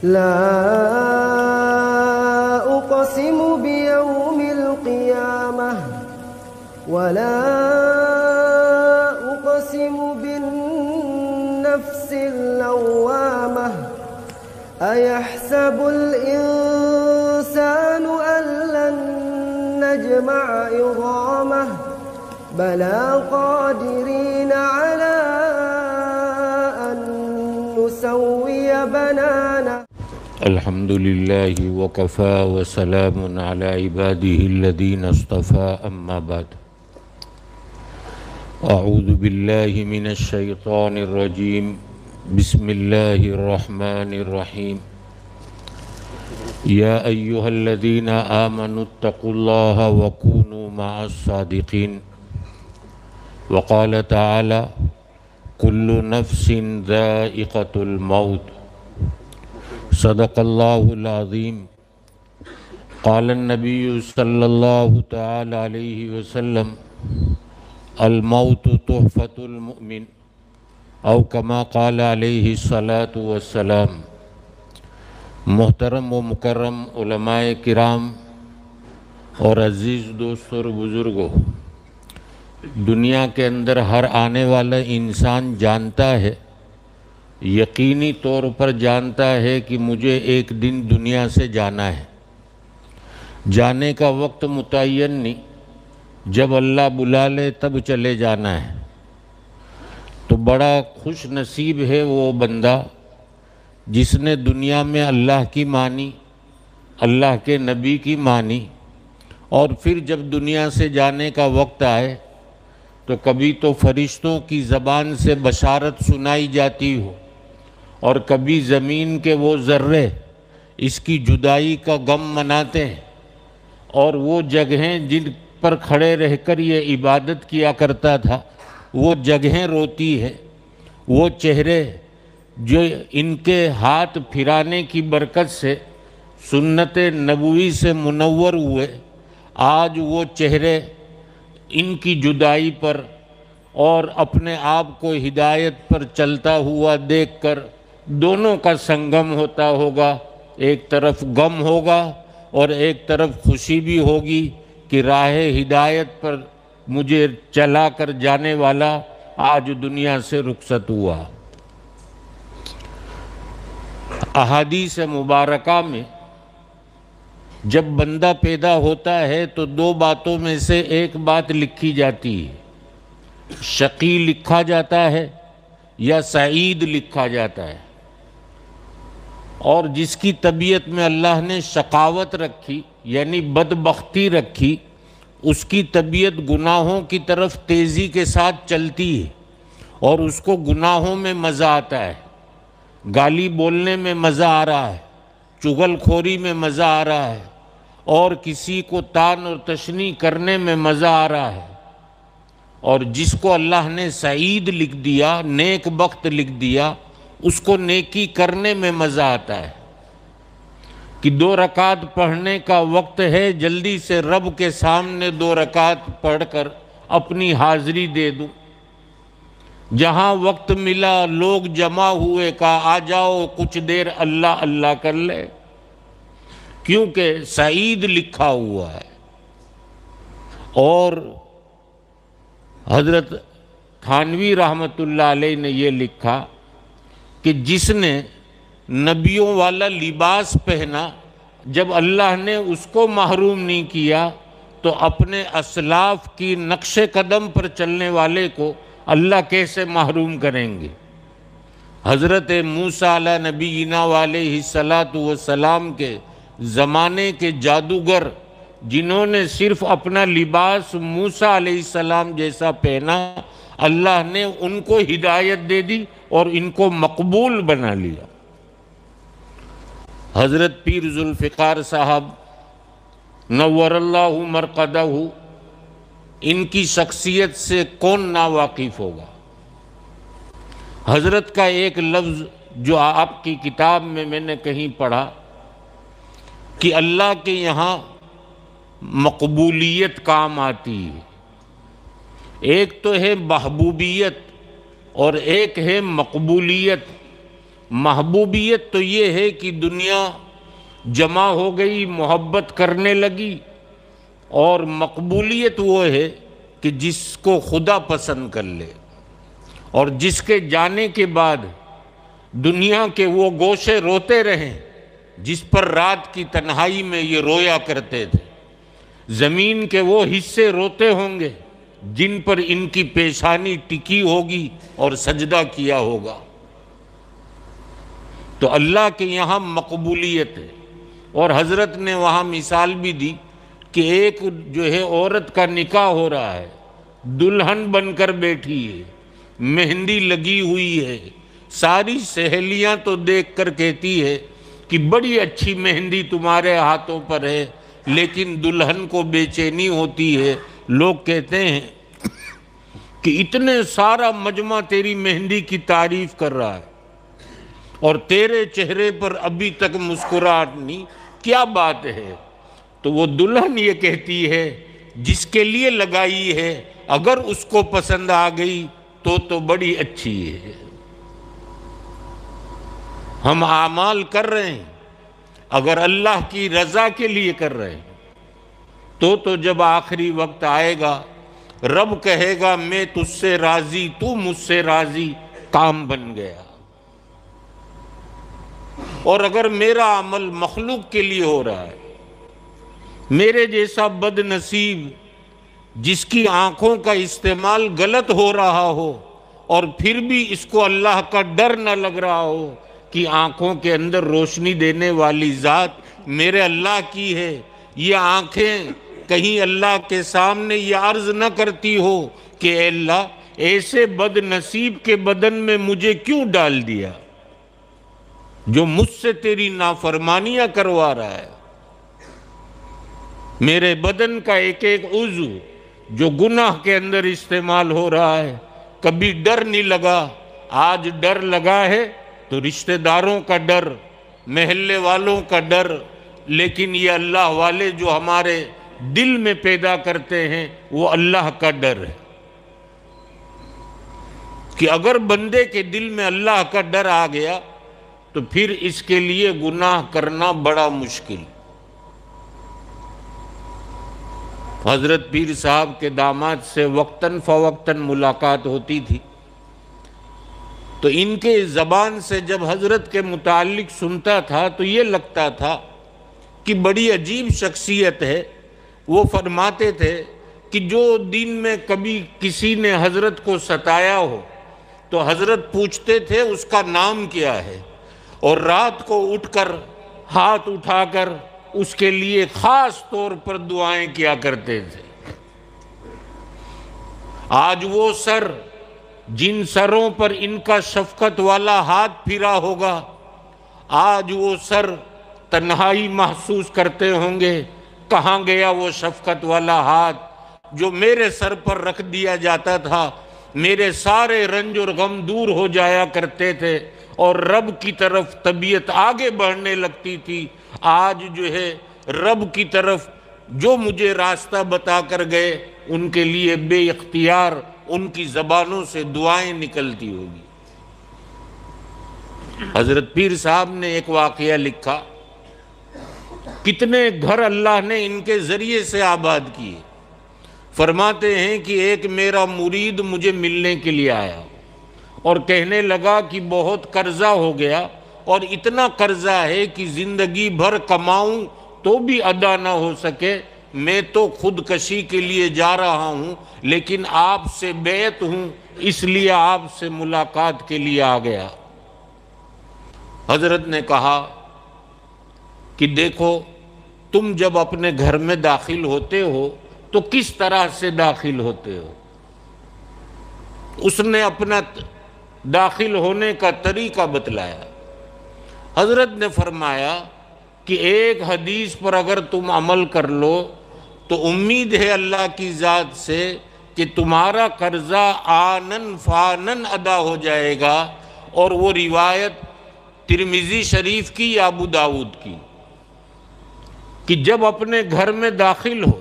لا أقسم بيوم القيامة ولا أقسم بالنفس اللوامة أيحسب الإنسان أن لن نجمع عظامه بلى قادرين على أن نسوي بنانه. الحمد لله وكفى وسلام على عباده الذين اصطفى أما بعد أعوذ بالله من الشيطان الرجيم بسم الله الرحمن الرحيم يا أيها الذين آمنوا اتقوا الله وكونوا مع الصادقين وقال تعالى كل نفس ذائقة الموت صدق الله العظيم قال النبي صلى الله تعالى عليه وسلم الموت تحفة المؤمن او كما قال علیہ الصلاۃ والسلام۔ محترم و مکرم علماء کرام اور عزیز دوست اور بزرگوں، دنیا کے اندر ہر آنے والا انسان جانتا ہے، یقینی طور پر جانتا ہے کہ مجھے ایک دن دنیا سے جانا ہے۔ جانے کا وقت متعین نہیں، جب اللہ بلا لے تب چلے جانا ہے۔ تو بڑا خوش نصیب ہے وہ بندہ جس نے دنیا میں اللہ کی مانی، اللہ کے نبی کی مانی، اور پھر جب دنیا سے جانے کا وقت آئے تو کبھی تو فرشتوں کی زبان سے بشارت سنائی جاتی ہو، اور کبھی زمین کے وہ ذرے اس کی جدائی کا غم مناتے ہیں، اور وہ جگہیں جن پر کھڑے رہ کر یہ عبادت کیا کرتا تھا وہ جگہیں روتی ہے، وہ چہرے جو ان کے ہاتھ پھرانے کی برکت سے سنت نبوی سے منور ہوئے، آج وہ چہرے ان کی جدائی پر اور اپنے آپ کو ہدایت پر چلتا ہوا دیکھ کر دونوں کا سنگم ہوتا ہوگا۔ ایک طرف غم ہوگا اور ایک طرف خوشی بھی ہوگی کہ راہ ہدایت پر مجھے چلا کر جانے والا آج دنیا سے رخصت ہوا۔ احادیث مبارکہ میں جب بندہ پیدا ہوتا ہے تو دو باتوں میں سے ایک بات لکھی جاتی ہے، شقی لکھا جاتا ہے یا سعید لکھا جاتا ہے، اور جس کی طبیعت میں اللہ نے شقاوت رکھی یعنی بدبختی رکھی، اس کی طبیعت گناہوں کی طرف تیزی کے ساتھ چلتی ہے، اور اس کو گناہوں میں مزہ آتا ہے، گالی بولنے میں مزہ آ رہا ہے، چغل خوری میں مزہ آ رہا ہے، اور کسی کو طعن اور تشنیع کرنے میں مزہ آ رہا ہے۔ اور جس کو اللہ نے سعید لکھ دیا، نیک بخت لکھ دیا، اس کو نیکی کرنے میں مزہ آتا ہے کہ 2 رکعت پڑھنے کا وقت ہے، جلدی سے رب کے سامنے 2 رکعت پڑھ کر اپنی حاضری دے دوں۔ جہاں وقت ملا لوگ جمع ہوئے، کہا آ جاؤ کچھ دیر اللہ اللہ کر لے، کیونکہ سعید لکھا ہوا ہے۔ اور حضرت تھانوی رحمۃ اللہ علیہ نے یہ لکھا کہ جس نے نبیوں والا لباس پہنا، جب اللہ نے اس کو محروم نہیں کیا تو اپنے اسلاف کی نقش قدم پر چلنے والے کو اللہ کیسے محروم کریں گے۔ حضرت موسیٰ علیہ نبینا علیہ السلام کے زمانے کے جادوگر جنہوں نے صرف اپنا لباس موسیٰ علیہ السلام جیسا پہنا، اللہ نے ان کو ہدایت دے دی اور ان کو مقبول بنا لیا۔ حضرت پیر ذوالفقار صاحب نور اللہ مرقدہ، ان کی شخصیت سے کون ناواقف ہوگا۔ حضرت کا ایک لفظ جو آپ کی کتاب میں نے کہیں پڑھا کہ اللہ کے یہاں مقبولیت کام آتی ہے، ایک تو ہے محبوبیت اور ایک ہے مقبولیت۔ محبوبیت تو یہ ہے کہ دنیا جمع ہو گئی، محبت کرنے لگی، اور مقبولیت وہ ہے کہ جس کو خدا پسند کر لے، اور جس کے جانے کے بعد دنیا کے وہ گوشے روتے رہیں جس پر رات کی تنہائی میں یہ رویا کرتے تھے، زمین کے وہ حصے روتے ہوں گے جن پر ان کی پیشانی ٹکی ہوگی اور سجدہ کیا ہوگا۔ تو اللہ کے یہاں مقبولیت ہے۔ اور حضرت نے وہاں مثال بھی دی کہ ایک جو ہے عورت کا نکاح ہو رہا ہے، دلہن بن کر بیٹھی ہے، مہندی لگی ہوئی ہے، ساری سہیلیاں تو دیکھ کر کہتی ہے کہ بڑی اچھی مہندی تمہارے ہاتھوں پر ہے، لیکن دلہن کو بے چینی ہوتی ہے۔ لوگ کہتے ہیں کہ اتنے سارا مجمع تیری مہندی کی تعریف کر رہا ہے اور تیرے چہرے پر ابھی تک مسکراہٹ نہیں، کیا بات ہے؟ تو وہ دلہن یہ کہتی ہے جس کے لیے لگائی ہے اگر اس کو پسند آ گئی تو بڑی اچھی ہے۔ ہم اعمال کر رہے ہیں، اگر اللہ کی رضا کے لیے کر رہے ہیں تو جب آخری وقت آئے گا رب کہے گا میں تجھ سے راضی، تو مجھ سے راضی، کام بن گیا۔ اور اگر میرا عمل مخلوق کے لیے ہو رہا ہے، میرے جیسا بد نصیب جس کی آنکھوں کا استعمال غلط ہو رہا ہو اور پھر بھی اس کو اللہ کا ڈر نہ لگ رہا ہو کہ آنکھوں کے اندر روشنی دینے والی ذات میرے اللہ کی ہے، یہ آنکھیں کہیں اللہ کے سامنے یہ عرض نہ کرتی ہو کہ اے اللہ ایسے بد نصیب کے بدن میں مجھے کیوں ڈال دیا جو مجھ سے تیری نافرمانیاں کروا رہا ہے۔ میرے بدن کا ایک ایک عضو جو گناہ کے اندر استعمال ہو رہا ہے، کبھی ڈر نہیں لگا، آج ڈر لگا ہے تو رشتہ داروں کا ڈر، محلے والوں کا ڈر، لیکن یہ اللہ والے جو ہمارے دل میں پیدا کرتے ہیں وہ اللہ کا ڈر ہے کہ اگر بندے کے دل میں اللہ کا ڈر آ گیا تو پھر اس کے لیے گناہ کرنا بڑا مشکل۔ حضرت پیر صاحب کے داماد سے وقتاً فوقتاً ملاقات ہوتی تھی، تو ان کے زبان سے جب حضرت کے متعلق سنتا تھا تو یہ لگتا تھا کہ بڑی عجیب شخصیت ہے۔ وہ فرماتے تھے کہ جو دن میں کبھی کسی نے حضرت کو ستایا ہو تو حضرت پوچھتے تھے اس کا نام کیا ہے، اور رات کو اٹھ کر ہاتھ اٹھا کر اس کے لیے خاص طور پر دعائیں کیا کرتے تھے۔ آج وہ سر جن سروں پر ان کا شفقت والا ہاتھ پھرا ہوگا، آج وہ سر تنہائی محسوس کرتے ہوں گے، کہاں گیا وہ شفقت والا ہاتھ جو میرے سر پر رکھ دیا جاتا تھا، میرے سارے رنج اور غم دور ہو جایا کرتے تھے اور رب کی طرف طبیعت آگے بڑھنے لگتی تھی۔ آج جو ہے رب کی طرف جو مجھے راستہ بتا کر گئے ان کے لیے بے اختیار ان کی زبانوں سے دعائیں نکلتی ہوگی۔ حضرت پیر صاحب نے ایک واقعہ لکھا، کتنے گھر اللہ نے ان کے ذریعے سے آباد کیے۔ فرماتے ہیں کہ ایک میرا مرید مجھے ملنے کے لیے آیا اور کہنے لگا کہ بہت قرضہ ہو گیا اور اتنا قرضہ ہے کہ زندگی بھر کماؤں تو بھی ادا نہ ہو سکے، میں تو خودکشی کے لیے جا رہا ہوں، لیکن آپ سے بیعت ہوں اس لیے آپ سے ملاقات کے لیے آ گیا۔ حضرت نے کہا کہ دیکھو تم جب اپنے گھر میں داخل ہوتے ہو تو کس طرح سے داخل ہوتے ہو؟ اس نے اپنا داخل ہونے کا طریقہ بتلایا۔ حضرت نے فرمایا کہ ایک حدیث پر اگر تم عمل کر لو تو امید ہے اللہ کی ذات سے کہ تمہارا قرضہ آنن فانن ادا ہو جائے گا، اور وہ روایت ترمذی شریف کی یا ابو داؤد کی کہ جب اپنے گھر میں داخل ہو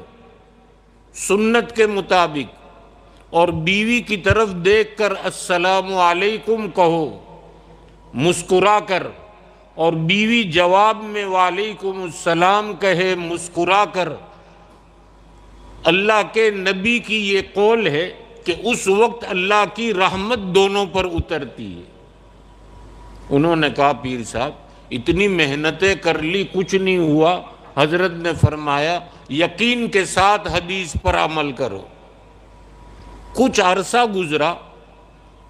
سنت کے مطابق اور بیوی کی طرف دیکھ کر السلام علیکم کہو مسکرا کر، اور بیوی جواب میں وعلیکم السلام کہے مسکرا کر، اللہ کے نبی کی یہ قول ہے کہ اس وقت اللہ کی رحمت دونوں پر اترتی ہے۔ انہوں نے کہا پیر صاحب اتنی محنتیں کر لی کچھ نہیں ہوا۔ حضرت نے فرمایا یقین کے ساتھ حدیث پر عمل کرو۔ کچھ عرصہ گزرا،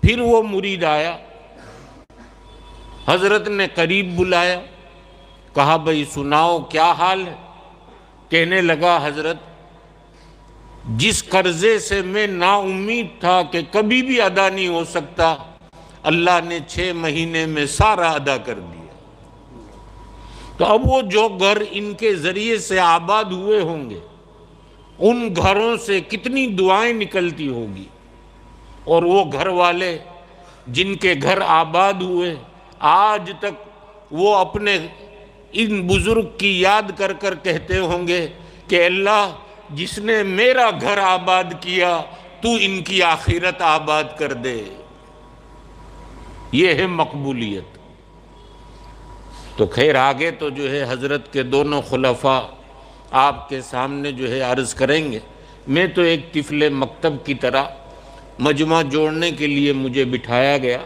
پھر وہ مرید آیا، حضرت نے قریب بلایا، کہا بھئی سناؤ کیا حال ہے؟ کہنے لگا حضرت جس قرضے سے میں نا امید تھا کہ کبھی بھی ادا نہیں ہو سکتا، اللہ نے 6 مہینے میں سارا ادا کر دیا۔ تو اب وہ جو گھر ان کے ذریعے سے آباد ہوئے ہوں گے، ان گھروں سے کتنی دعائیں نکلتی ہوگی، اور وہ گھر والے جن کے گھر آباد ہوئے آج تک وہ اپنے ان بزرگ کی یاد کر کر کہتے ہوں گے کہ اللہ جس نے میرا گھر آباد کیا تو ان کی آخرت آباد کر دے۔ یہ ہے مقبولیت۔ تو خیر آگے تو جو ہے حضرت کے دونوں خلفاء آپ کے سامنے جو ہے عرض کریں گے۔ میں تو ایک طفل مکتب کی طرح مجمع جوڑنے کے لیے مجھے بٹھایا گیا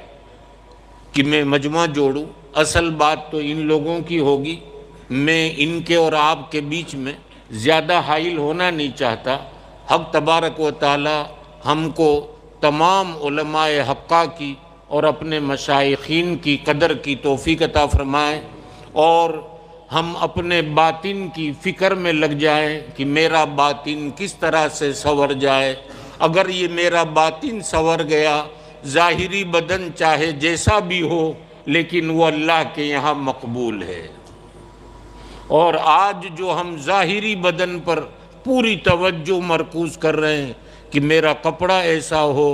کہ میں مجمع جوڑوں۔ اصل بات تو ان لوگوں کی ہوگی، میں ان کے اور آپ کے بیچ میں زیادہ حائل ہونا نہیں چاہتا۔ حق تبارک و تعالی ہم کو تمام علماء حقہ کی اور اپنے مشائخین کی قدر کی توفیق عطا فرمائے، اور ہم اپنے باطن کی فکر میں لگ جائیں کہ میرا باطن کس طرح سے سنور جائے۔ اگر یہ میرا باطن سنور گیا، ظاہری بدن چاہے جیسا بھی ہو لیکن وہ اللہ کے یہاں مقبول ہے۔ اور آج جو ہم ظاہری بدن پر پوری توجہ مرکوز کر رہے ہیں کہ میرا کپڑا ایسا ہو،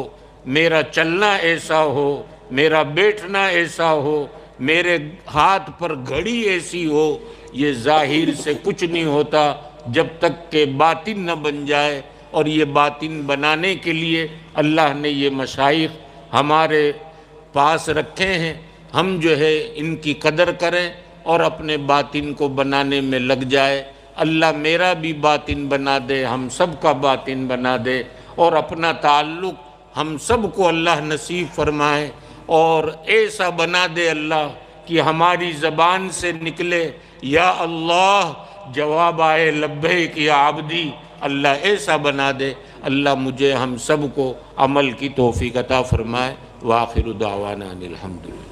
میرا چلنا ایسا ہو، میرا بیٹھنا ایسا ہو، میرے ہاتھ پر گھڑی ایسی ہو، یہ ظاہر سے کچھ نہیں ہوتا جب تک کہ باطن نہ بن جائے۔ اور یہ باطن بنانے کے لیے اللہ نے یہ مشائخ ہمارے پاس رکھے ہیں۔ ہم جو ہے ان کی قدر کریں اور اپنے باطن کو بنانے میں لگ جائے۔ اللہ میرا بھی باطن بنا دے، ہم سب کا باطن بنا دے، اور اپنا تعلق ہم سب کو اللہ نصیب فرمائے، اور ایسا بنا دے اللہ کہ ہماری زبان سے نکلے یا اللہ جواب آئے لبیک یا عبدی۔ اللہ ایسا بنا دے۔ اللہ مجھے ہم سب کو عمل کی توفیق عطا فرمائے۔ وآخر دعوانا ان الحمدللہ۔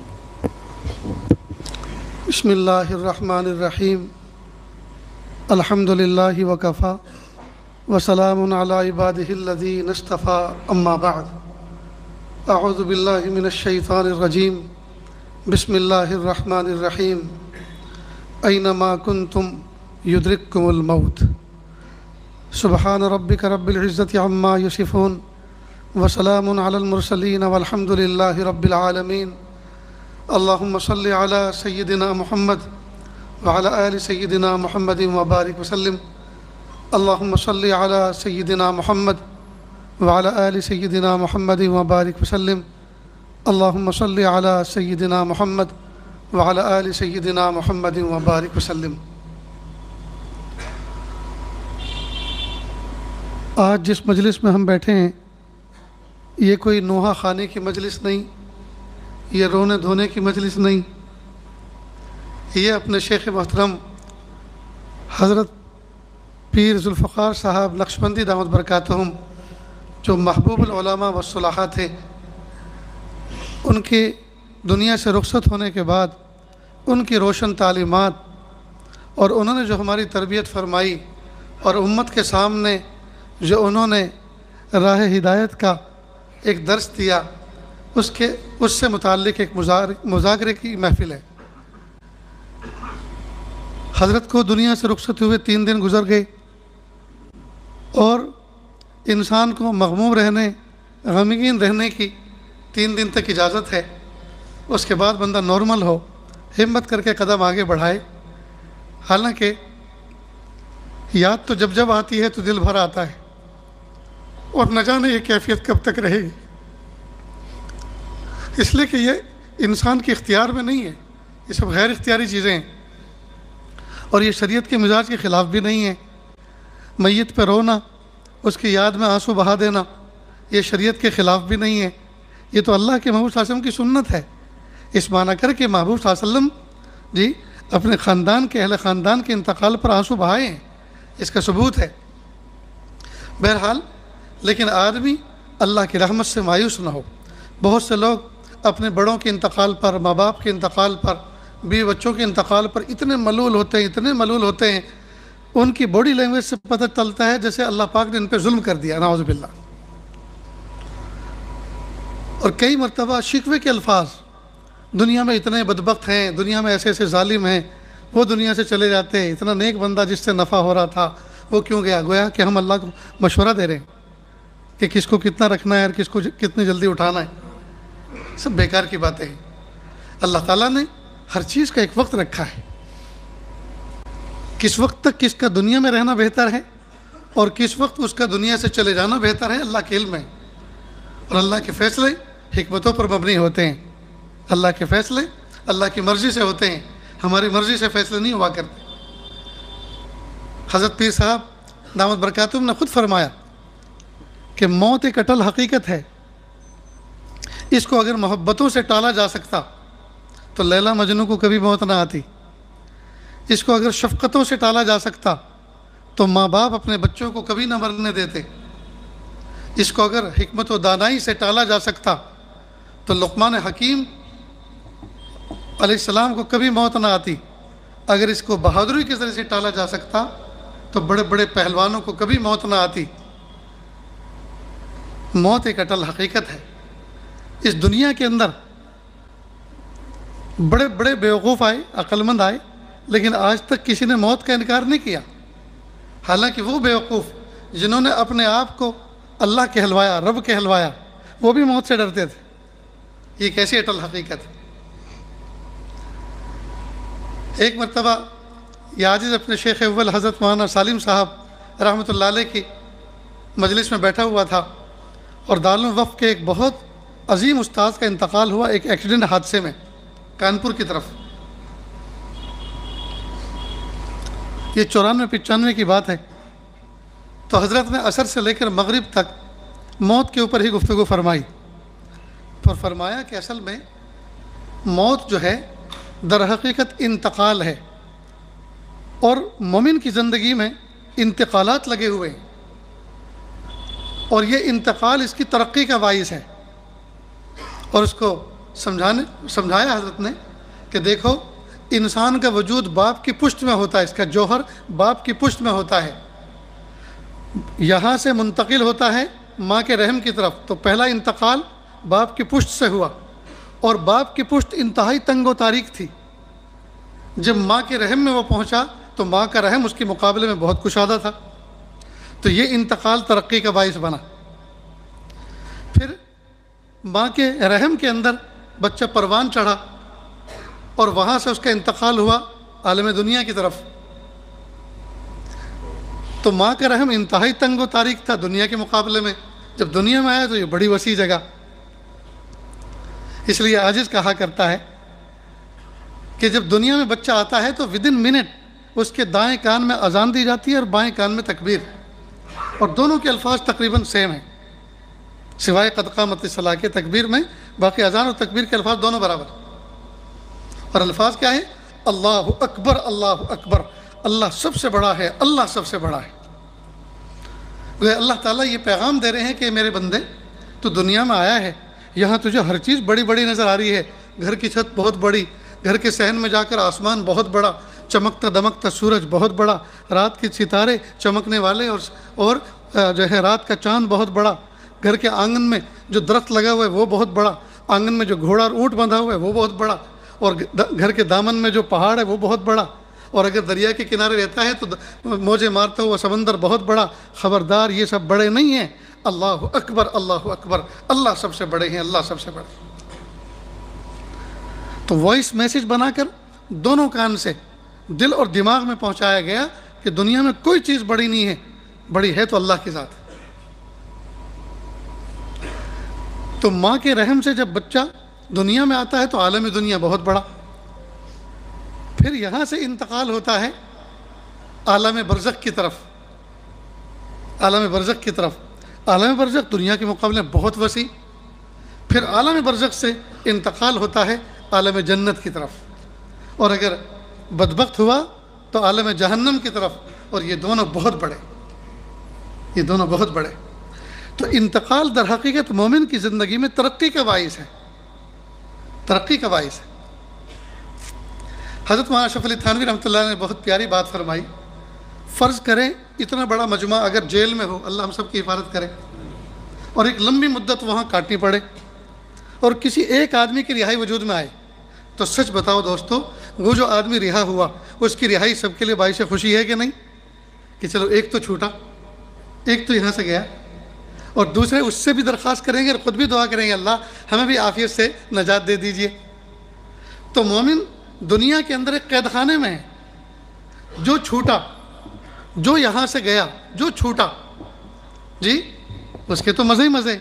بسم اللہ الرحمن الرحیم۔ الحمدللہ وکفا وسلام علی عبادہ الذین اصطفیٰ، اما بعد۔ اعوذ باللہ من الشیطان الرجیم۔ بسم اللہ الرحمن الرحیم۔ اینما کنتم یدرککم الموت۔ سبحان ربک رب العزت عما یصفون وسلام علی المرسلین والحمد للہ رب العالمین۔ اللہم صلی علی سیدنا محمد وعلی آل سیدنا محمد وبارک وسلم۔ اللہم صلی علی سیدنا محمد وعلی آل سیدنا محمد وبارک وسلم۔ اللہم صلی علی سیدنا محمد وعلی آل سیدنا محمد وبارک وسلم۔ آج جس مجلس میں ہم بیٹھے ہیں یہ کوئی نوحہ خانے کی مجلس نہیں، یہ رونے دھونے کی مجلس نہیں، یہ اپنے شیخ محترم حضرت پیر ذوالفقار صاحب نقشبندی دامت برکاتہم، جو محبوب العلماء والصلحاء تھے، ان کی دنیا سے رخصت ہونے کے بعد ان کی روشن تعلیمات اور انہوں نے جو ہماری تربیت فرمائی اور امت کے سامنے جو انہوں نے راہ ہدایت کا ایک درس دیا، اس سے متعلق ایک مذاکرے کی محفل ہے۔ حضرت کو دنیا سے رخصت ہوئے 3 دن گزر گئے، اور انسان کو مغموم رہنے، غمگین رہنے کی 3 دن تک اجازت ہے۔ اس کے بعد بندہ نارمل ہو، ہمت کر کے قدم آگے بڑھائے۔ حالانکہ یاد تو جب جب آتی ہے تو دل بھر آتا ہے، اور نہ جانے یہ کیفیت کب تک رہے گی، اس لیے کہ یہ انسان کے اختیار میں نہیں ہے، یہ سب غیر اختیاری چیزیں ہیں، اور یہ شریعت کے مزاج کے خلاف بھی نہیں ہے۔ میت پہ رونا، اس کی یاد میں آنسو بہا دینا، یہ شریعت کے خلاف بھی نہیں ہے، یہ تو اللہ کے محبوب صلی اللہ علیہ وسلم کی سنت ہے۔ اس معنی کر کے محبوب صلی اللہ علیہ وسلم جی اپنے خاندان کے اہل خاندان کے انتقال پر آنسو بہائے ہیں، اس کا ثبوت ہے۔ بہرحال لیکن آدمی اللہ کی رحمت سے مایوس نہ ہو۔ بہت سے لوگ اپنے بڑوں کے انتقال پر، ماں باپ کے انتقال پر، بیوی بچوں کے انتقال پر اتنے ملول ہوتے ہیں، ان کی باڈی لینگویج سے پتہ چلتا ہے جیسے اللہ پاک نے ان پہ ظلم کر دیا، نعوذ باللہ۔ اور کئی مرتبہ شکوے کے الفاظ، دنیا میں اتنے بدبخت ہیں، دنیا میں ایسے ایسے ظالم ہیں، وہ دنیا سے چلے جاتے ہیں، اتنا نیک بندہ جس سے نفع ہو رہا تھا وہ کیوں گیا؟ گویا کہ ہم اللہ کو مشورہ دے رہے ہیں کہ کس کو کتنا رکھنا ہے اور کس کو کتنی جلدی اٹھانا ہے۔ سب بیکار کی باتیں ہیں۔ اللہ تعالیٰ نے ہر چیز کا ایک وقت رکھا ہے، کس وقت تک کس کا دنیا میں رہنا بہتر ہے اور کس وقت اس کا دنیا سے چلے جانا بہتر ہے، اللہ کے علم ہے۔ اور اللہ کے فیصلے حکمتوں پر مبنی ہوتے ہیں۔ اللہ کے فیصلے اللہ کی مرضی سے ہوتے ہیں، ہماری مرضی سے فیصلے نہیں ہوا کرتے۔ حضرت پیر صاحب دامت برکاتہم نے خود فرمایا کہ موت ایک اٹل حقیقت ہے، اس کو اگر محبتوں سے ٹالا جا سکتا تو لیلا مجنوں کو کبھی موت نہ آتی، اس کو اگر شفقتوں سے ٹالا جا سکتا تو ماں باپ اپنے بچوں کو کبھی نہ مرنے دیتے، اس کو اگر حکمت و دانائی سے ٹالا جا سکتا تو لقمان حکیم علیہ السلام کو کبھی موت نہ آتی، اگر اس کو بہادری کے ذریعے سے ٹالا جا سکتا تو بڑے بڑے پہلوانوں کو کبھی موت نہ آتی۔ موت ایک اٹل حقیقت ہے۔ اس دنیا کے اندر بڑے بڑے بیوقوف آئے، عقل مند آئے، لیکن آج تک کسی نے موت کا انکار نہیں کیا، حالانکہ وہ بیوقوف جنہوں نے اپنے آپ کو اللہ کہلوایا، رب کہلوایا، وہ بھی موت سے ڈرتے تھے۔ یہ کیسی اٹل حقیقت ہے۔ ایک مرتبہ یہ عاجز اپنے شیخ اول حضرت مولانا سالم صاحب رحمۃ اللہ علیہ کی مجلس میں بیٹھا ہوا تھا، اور دارالوقف کے ایک بہت عظیم استاذ کا انتقال ہوا ایک ایکسیڈنٹ حادثے میں کانپور کی طرف۔ یہ 94-95 کی بات ہے۔ تو حضرت نے عصر سے لے کر مغرب تک موت کے اوپر ہی گفتگو فرمائی، اور فرمایا کہ اصل میں موت جو ہے در حقیقت انتقال ہے، اور مومن کی زندگی میں انتقالات لگے ہوئے ہیں، اور یہ انتقال اس کی ترقی کا باعث ہے۔ اور اس کو سمجھایا حضرت نے کہ دیکھو انسان کا وجود باپ کی پشت میں ہوتا ہے، اس کا جوہر باپ کی پشت میں ہوتا ہے، یہاں سے منتقل ہوتا ہے ماں کے رحم کی طرف، تو پہلا انتقال باپ کی پشت سے ہوا، اور باپ کی پشت انتہائی تنگ و تاریک تھی۔ جب ماں کے رحم میں وہ پہنچا تو ماں کا رحم اس کے مقابلے میں بہت کشادہ تھا، تو یہ انتقال ترقی کا باعث بنا۔ پھر ماں کے رحم کے اندر بچہ پروان چڑھا، اور وہاں سے اس کا انتقال ہوا عالم دنیا کی طرف۔ تو ماں کا رحم انتہائی تنگ و تاریک تھا دنیا کے مقابلے میں، جب دنیا میں آیا تو یہ بڑی وسیع جگہ۔ اس لیے عاجز کہا کرتا ہے کہ جب دنیا میں بچہ آتا ہے تو ودن منٹ اس کے دائیں کان میں اذان دی جاتی ہے اور بائیں کان میں تکبیر، اور دونوں کے الفاظ تقریباً سیم ہیں، سوائے قد قامت الصلاۃ کے تکبیر میں باقی اذان اور تکبیر کے الفاظ دونوں برابر۔ اور الفاظ کیا ہے؟ اللہ اکبر، اللہ اکبر، اللہ سب سے بڑا ہے، اللہ سب سے بڑا ہے۔ اللہ تعالیٰ یہ پیغام دے رہے ہیں کہ میرے بندے تو دنیا میں آیا ہے، یہاں تجھے ہر چیز بڑی بڑی نظر آ رہی ہے، گھر کی چھت بہت بڑی، گھر کے صحن میں جا کر آسمان بہت بڑا، چمکتا دمکتا سورج بہت بڑا، رات کے ستارے چمکنے والے، اور جو ہے رات کا چاند بہت بڑا، گھر کے آنگن میں جو درخت لگا ہوا ہے وہ بہت بڑا، آنگن میں جو گھوڑا اور اونٹ بندھا ہوا ہے وہ بہت بڑا، اور گھر کے دامن میں جو پہاڑ ہے وہ بہت بڑا، اور اگر دریا کے کنارے رہتا ہے تو موجیں مارتا ہوا سمندر بہت بڑا۔ خبردار یہ سب بڑے نہیں ہیں، اللہ اکبر، اللہ اکبر، اللہ سب سے بڑے ہیں، اللہ سب سے بڑے۔ تو وائس میسج بنا کر دونوں کان سے دل اور دماغ میں پہنچایا گیا کہ دنیا میں کوئی چیز بڑی نہیں ہے، بڑی ہے تو اللہ کی ذات۔ تو ماں کے رحم سے جب بچہ دنیا میں آتا ہے تو عالم دنیا بہت بڑا، پھر یہاں سے انتقال ہوتا ہے عالم برزخ کی طرف، عالم برزخ کی طرف۔ عالم برزخ دنیا کے مقابلے بہت وسیع، پھر عالم برزخ سے انتقال ہوتا ہے عالم جنت کی طرف، اور اگر بدبخت ہوا تو عالم جہنم کی طرف، اور یہ دونوں بہت بڑے، یہ دونوں بہت بڑے۔ تو انتقال در حقیقت مومن کی زندگی میں ترقی کا باعث ہے، ترقی کا باعث ہے۔ حضرت مولانا اشرف علی تھانوی رحمۃ اللہ علیہ نے بہت پیاری بات فرمائی، فرض کریں اتنا بڑا مجمع اگر جیل میں ہو، اللہ ہم سب کی حفاظت کرے، اور ایک لمبی مدت وہاں کاٹنی پڑے، اور کسی ایک آدمی کی رہائی وجود میں آئے، تو سچ بتاؤ دوستو، وہ جو آدمی رہا ہوا اس کی رہائی سب کے لیے باعث خوشی ہے کہ نہیں؟ کہ چلو ایک تو چھوٹا، ایک تو یہاں سے گیا، اور دوسرے اس سے بھی درخواست کریں گے اور خود بھی دعا کریں گے اللہ ہمیں بھی عافیت سے نجات دے دیجئے۔ تو مومن دنیا کے اندر ایک قید خانے میں ہے، جو چھوٹا، جو یہاں سے گیا، جو چھوٹا، جی اس کے تو مزے ہی مزے،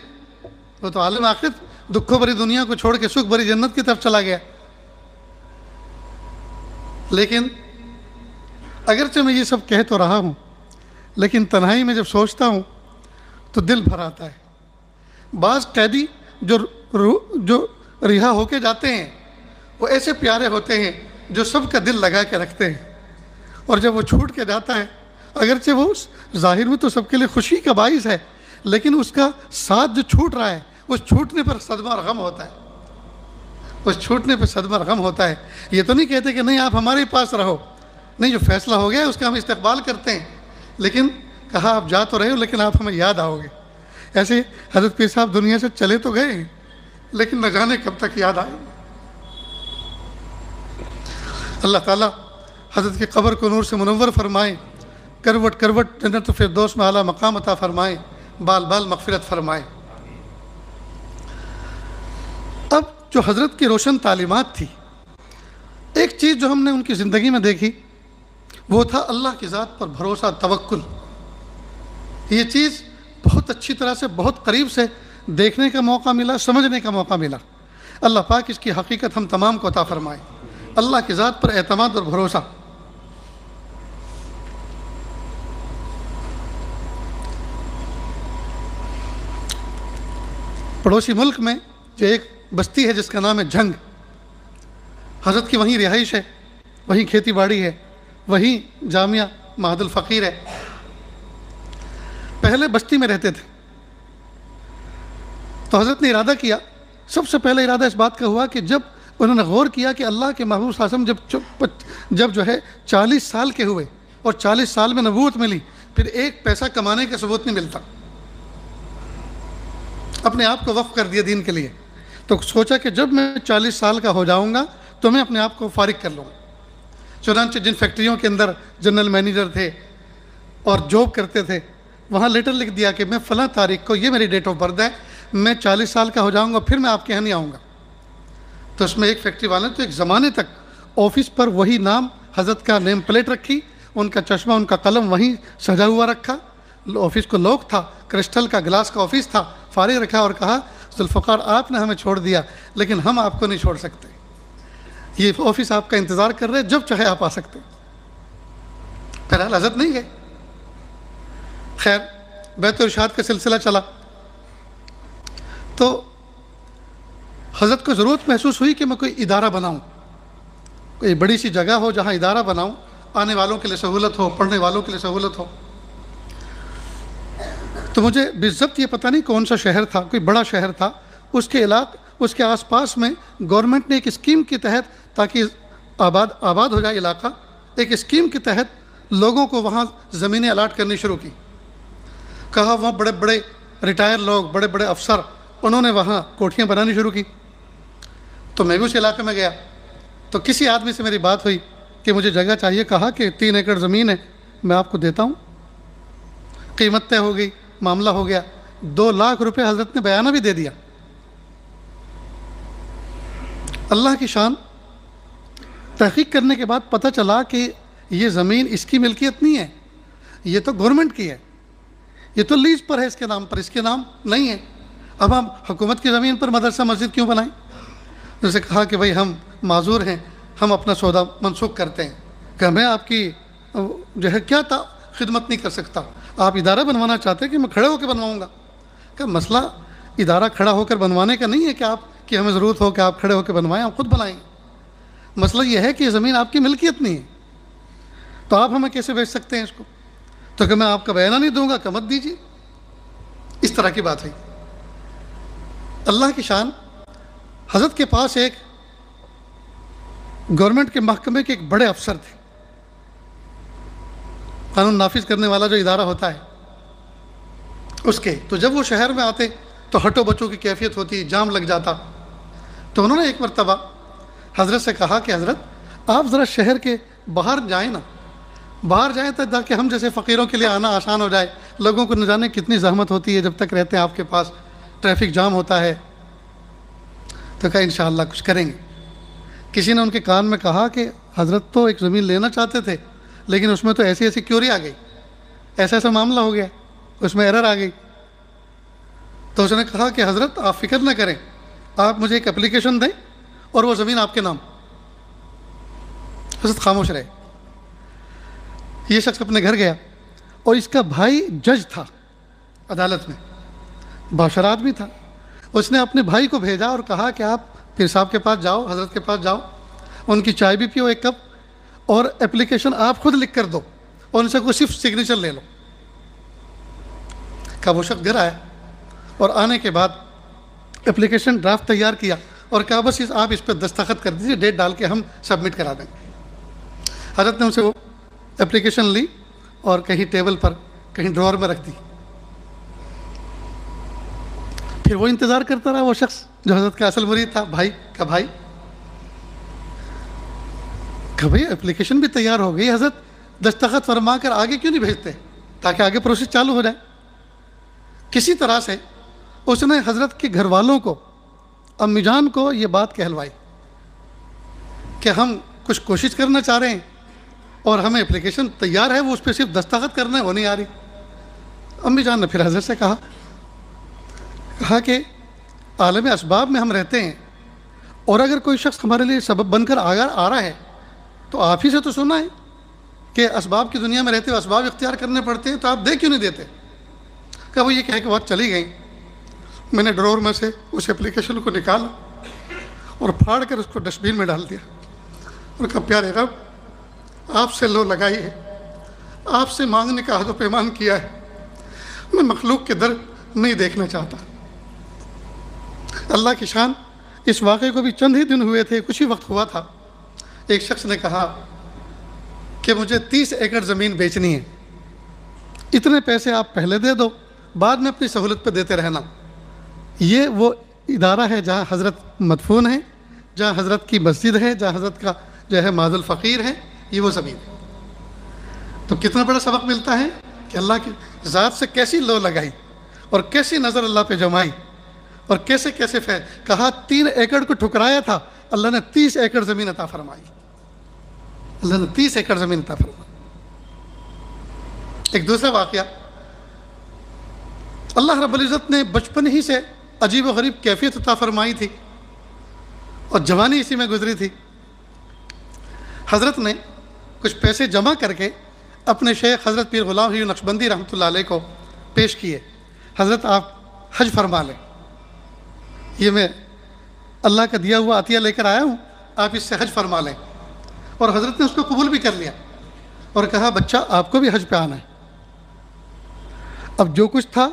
وہ تو عالم آخرت دکھوں بھری دنیا کو چھوڑ کے سکھ بھری جنت کی طرف چلا گیا۔ لیکن اگرچہ میں یہ سب کہہ تو رہا ہوں، لیکن تنہائی میں جب سوچتا ہوں تو دل بھر آتا ہے۔ بعض قیدی جو رہا ہو کے جاتے ہیں وہ ایسے پیارے ہوتے ہیں جو سب کا دل لگا کے رکھتے ہیں، اور جب وہ چھوٹ کے جاتا ہے، اگرچہ وہ ظاہر میں تو سب کے لیے خوشی کا باعث ہے، لیکن اس کا ساتھ جو چھوٹ رہا ہے اس چھوٹنے پر صدمہ اور غم ہوتا ہے، اس چھوٹنے پر صدمہ اور غم ہوتا ہے۔ یہ تو نہیں کہتے کہ نہیں آپ ہمارے پاس رہو، نہیں، جو فیصلہ ہو گیا ہے اس کا ہم استقبال کرتے ہیں، لیکن کہا آپ جا تو رہے ہو لیکن آپ ہمیں یاد آؤ گے۔ ایسے حضرت پیر صاحب دنیا سے چلے تو گئے ہیں، لیکن نہ جانے کب تک یاد آئے۔ اللہ تعالیٰ حضرت کی قبر کو نور سے منور فرمائے، کروٹ کروٹ جنت الفردوس میں اعلیٰ مقام عطا فرمائے، بال بال مغفرت فرمائے۔ اب جو حضرت کی روشن تعلیمات تھی، ایک چیز جو ہم نے ان کی زندگی میں دیکھی وہ تھا اللہ کی ذات پر بھروسہ، توکل۔ یہ چیز بہت اچھی طرح سے، بہت قریب سے دیکھنے کا موقع ملا، سمجھنے کا موقع ملا۔ اللہ پاک اس کی حقیقت ہم تمام کو عطا فرمائے۔ اللہ کی ذات پر اعتماد اور بھروسہ۔ پڑوسی ملک میں جو ایک بستی ہے جس کا نام ہے جھنگ، حضرت کی وہیں رہائش ہے، وہیں کھیتی باڑی ہے، وہیں جامعہ معہد الفقیر ہے۔ پہلے بستی میں رہتے تھے، تو حضرت نے ارادہ کیا، سب سے پہلے ارادہ اس بات کا ہوا کہ جب انہوں نے غور کیا کہ اللہ کے محبوب صلی اللہ علیہ وسلم جب جو ہے 40 سال کے ہوئے اور 40 سال میں نبوت ملی، پھر ایک پیسہ کمانے کا ثبوت نہیں ملتا، اپنے آپ کو وقف کر دیا دین کے لیے۔ تو سوچا کہ جب میں 40 سال کا ہو جاؤں گا تو میں اپنے آپ کو فارغ کر لوں گا۔ چنانچہ جن فیکٹریوں کے اندر جنرل مینیجر تھے اور جاب کرتے تھے، وہاں لیٹر لکھ دیا کہ میں فلاں تاریخ کو، یہ میری ڈیٹ آف برتھ ہے، میں 40 سال کا ہو جاؤں گا، پھر میں آپ کے یہاں نہیں آؤں گا۔ تو اس میں ایک فیکٹری والے نے تو ایک زمانے تک آفس پر وہی نام، حضرت کا نیم پلیٹ رکھی، ان کا چشمہ، ان کا قلم وہیں سجا ہوا رکھا، آفس کو لوک تھا، کرسٹل کا گلاس کا آفس تھا، فارغ رکھا، اور کہا ذوالفقار آپ نے ہمیں چھوڑ دیا لیکن ہم آپ کو نہیں چھوڑ سکتے، یہ آفس آپ کا انتظار کر رہے، جب چاہے آپ آ سکتے۔ بہرحال حضرت نہیں گئے۔ خیر، بیت الارشاد کا سلسلہ چلا تو حضرت کو ضرورت محسوس ہوئی کہ میں کوئی ادارہ بناؤں، کوئی بڑی سی جگہ ہو جہاں ادارہ بناؤں، آنے والوں کے لیے سہولت ہو، پڑھنے والوں کے لیے سہولت ہو۔ تو مجھے بالضبط یہ پتہ نہیں کون سا شہر تھا، کوئی بڑا شہر تھا، اس کے آس پاس میں گورنمنٹ نے ایک اسکیم کے تحت، تاکہ آباد ہو جائے علاقہ، ایک اسکیم کے تحت لوگوں کو وہاں زمینیں الاٹ کرنی شروع کی۔ کہا وہاں بڑے بڑے ریٹائر لوگ، بڑے بڑے افسر، انہوں نے وہاں کوٹھیاں بنانی شروع کی۔ تو میں بھی اس علاقے میں گیا تو کسی آدمی سے میری بات ہوئی کہ مجھے جگہ چاہیے، کہا کہ 3 ایکڑ زمین ہے، میں آپ کو دیتا ہوں۔ قیمت طے ہو گئی، معاملہ ہو گیا، 2 لاکھ روپے حضرت نے بیانہ بھی دے دیا۔ اللہ کی شان، تحقیق کرنے کے بعد پتہ چلا کہ یہ زمین اس کی ملکیت نہیں ہے، یہ تو گورنمنٹ کی ہے، یہ تو لیز پر ہے، اس کے نام پر، اس کے نام نہیں ہے۔ اب ہم حکومت کی زمین پر مدرسہ مسجد کیوں بنائیں؟ جسے کہا کہ بھائی ہم معذور ہیں، ہم اپنا سودا منسوخ کرتے ہیں کہ میں آپ کی جو ہے کیا خدمت نہیں کر سکتا، آپ ادارہ بنوانا چاہتے ہیں کہ میں کھڑے ہو کے بنواؤں گا؟ کہ مسئلہ ادارہ کھڑا ہو کر بنوانے کا نہیں ہے کہ آپ کی ہمیں ضرورت ہو کہ آپ کھڑے ہو کے بنوائیں، آپ خود بنائیں۔ مسئلہ یہ ہے کہ یہ زمین آپ کی ملکیت نہیں ہے، تو آپ ہمیں کیسے بیچ سکتے ہیں اس کو؟ تو کہ میں آپ کا بیانہ نہیں دوں گا کہ مت دیجیے۔ اس طرح کی بات ہے۔ اللہ کی شان، حضرت کے پاس ایک گورنمنٹ کے محکمے کے ایک بڑے افسر تھے، قانون نافذ کرنے والا جو ادارہ ہوتا ہے اس کے۔ تو جب وہ شہر میں آتے تو ہٹو بچوں کی کیفیت ہوتی، جام لگ جاتا۔ تو انہوں نے ایک مرتبہ حضرت سے کہا کہ حضرت آپ ذرا شہر کے باہر جائیں نا، باہر جائیں تاکہ ہم جیسے فقیروں کے لیے آنا آسان ہو جائے۔ لوگوں کو نہ جانے کتنی زحمت ہوتی ہے جب تک رہتے ہیں آپ کے پاس، ٹریفک جام ہوتا ہے۔ تو کہا انشاءاللہ کچھ کریں گے۔ کسی نے ان کے کان میں کہا کہ حضرت تو ایک زمین لینا چاہتے تھے لیکن اس میں تو ایسی ایسی کیوری آ گئی، ایسا ایسا معاملہ ہو گیا، اس میں ایرر آ گئی۔ تو اس نے کہا کہ حضرت آپ فکر نہ کریں، آپ مجھے ایک اپلیکیشن دیں اور وہ زمین آپ کے نام۔ حضرت خاموش رہے۔ یہ شخص اپنے گھر گیا اور اس کا بھائی جج تھا عدالت میں، باشر آدمی تھا۔ اس نے اپنے بھائی کو بھیجا اور کہا کہ آپ پیر صاحب کے پاس جاؤ، حضرت کے پاس جاؤ، ان کی چائے بھی پیو ایک کپ، اور اپلیکیشن آپ خود لکھ کر دو اور ان سے کوئی صرف سگنیچر لے لو۔ کہا وہ شخص گھر آیا اور آنے کے بعد اپلیکیشن ڈرافٹ تیار کیا اور کہا بس آپ اس پہ دستخط کر دیجیے، ڈیٹ ڈال کے ہم سبمٹ کرا دیں گے۔ حضرت نے ان سے وہ اپلیکیشن لی اور کہیں ٹیبل پر کہیں ڈرور میں رکھ دی۔ پھر وہ انتظار کرتا رہا، وہ شخص جو حضرت کا اصل مرید تھا، بھائی کا بھائی۔ کہ بھائی اپلیکیشن بھی تیار ہو گئی، حضرت دستخط فرما کر آگے کیوں نہیں بھیجتے تاکہ آگے پروسیس چالو ہو جائے؟ کسی طرح سے اس نے حضرت کے گھر والوں کو، امی جان کو یہ بات کہلوائی کہ ہم کچھ کوشش کرنا چاہ رہے ہیں اور ہمیں اپلیکیشن تیار ہے، وہ اس پہ صرف دستخط کرنا ہے، وہ نہیں آ رہی۔ امی جان نے پھر حضرت سے کہا کہ عالم اسباب میں ہم رہتے ہیں اور اگر کوئی شخص ہمارے لیے سبب بن کر آ رہا ہے تو آپ ہی سے تو سنا ہے کہ اسباب کی دنیا میں رہتے ہوئے اسباب اختیار کرنے پڑتے ہیں، تو آپ دے کیوں نہیں دیتے؟ کہ وہ یہ کہہ کے بات چلی گئی۔ میں نے ڈرور میں سے اس اپلیکیشن کو نکالا اور پھاڑ کر اس کو ڈسٹ بین میں ڈال دیا اور کہا پیارے رب، آپ سے لو لگائی ہے، آپ سے مانگنے کا عہد و پیمان کیا ہے، میں مخلوق کے در نہیں دیکھنا چاہتا۔ اللہ کی شان، اس واقعے کو بھی چند ہی دن ہوئے تھے، کچھ ہی وقت ہوا تھا۔ ایک شخص نے کہا کہ مجھے 30 ایکڑ زمین بیچنی ہے، اتنے پیسے آپ پہلے دے دو، بعد میں اپنی سہولت پہ دیتے رہنا۔ یہ وہ ادارہ ہے جہاں حضرت مدفون ہے، جہاں حضرت کی مسجد ہے، جہاں حضرت کا جو ہے معز الفقیر ہے، یہ وہ زمین ہے۔ تو کتنا بڑا سبق ملتا ہے کہ اللہ کی ذات سے کیسی لو لگائی اور کیسی نظر اللہ پہ جمائی اور کیسے کیسے کہا 3 ایکڑ کو ٹھکرایا تھا، اللہ نے 30 ایکڑ زمین عطا فرمائی، اللہ نے 30 ایکڑ زمین عطا فرمائی۔ ایک دوسرا واقعہ، اللہ رب العزت نے بچپن ہی سے عجیب و غریب کیفیت عطا فرمائی تھی اور جوانی اسی میں گزری تھی۔ حضرت نے کچھ پیسے جمع کر کے اپنے شیخ حضرت پیر غلام حی نقشبندی رحمۃ اللہ علیہ کو پیش کیے، حضرت آپ حج فرما لیں، یہ میں اللہ کا دیا ہوا عطیہ لے کر آیا ہوں، آپ اس سے حج فرما لیں۔ اور حضرت نے اس کو قبول بھی کر لیا اور کہا بچہ آپ کو بھی حج پہ آنا ہے۔ اب جو کچھ تھا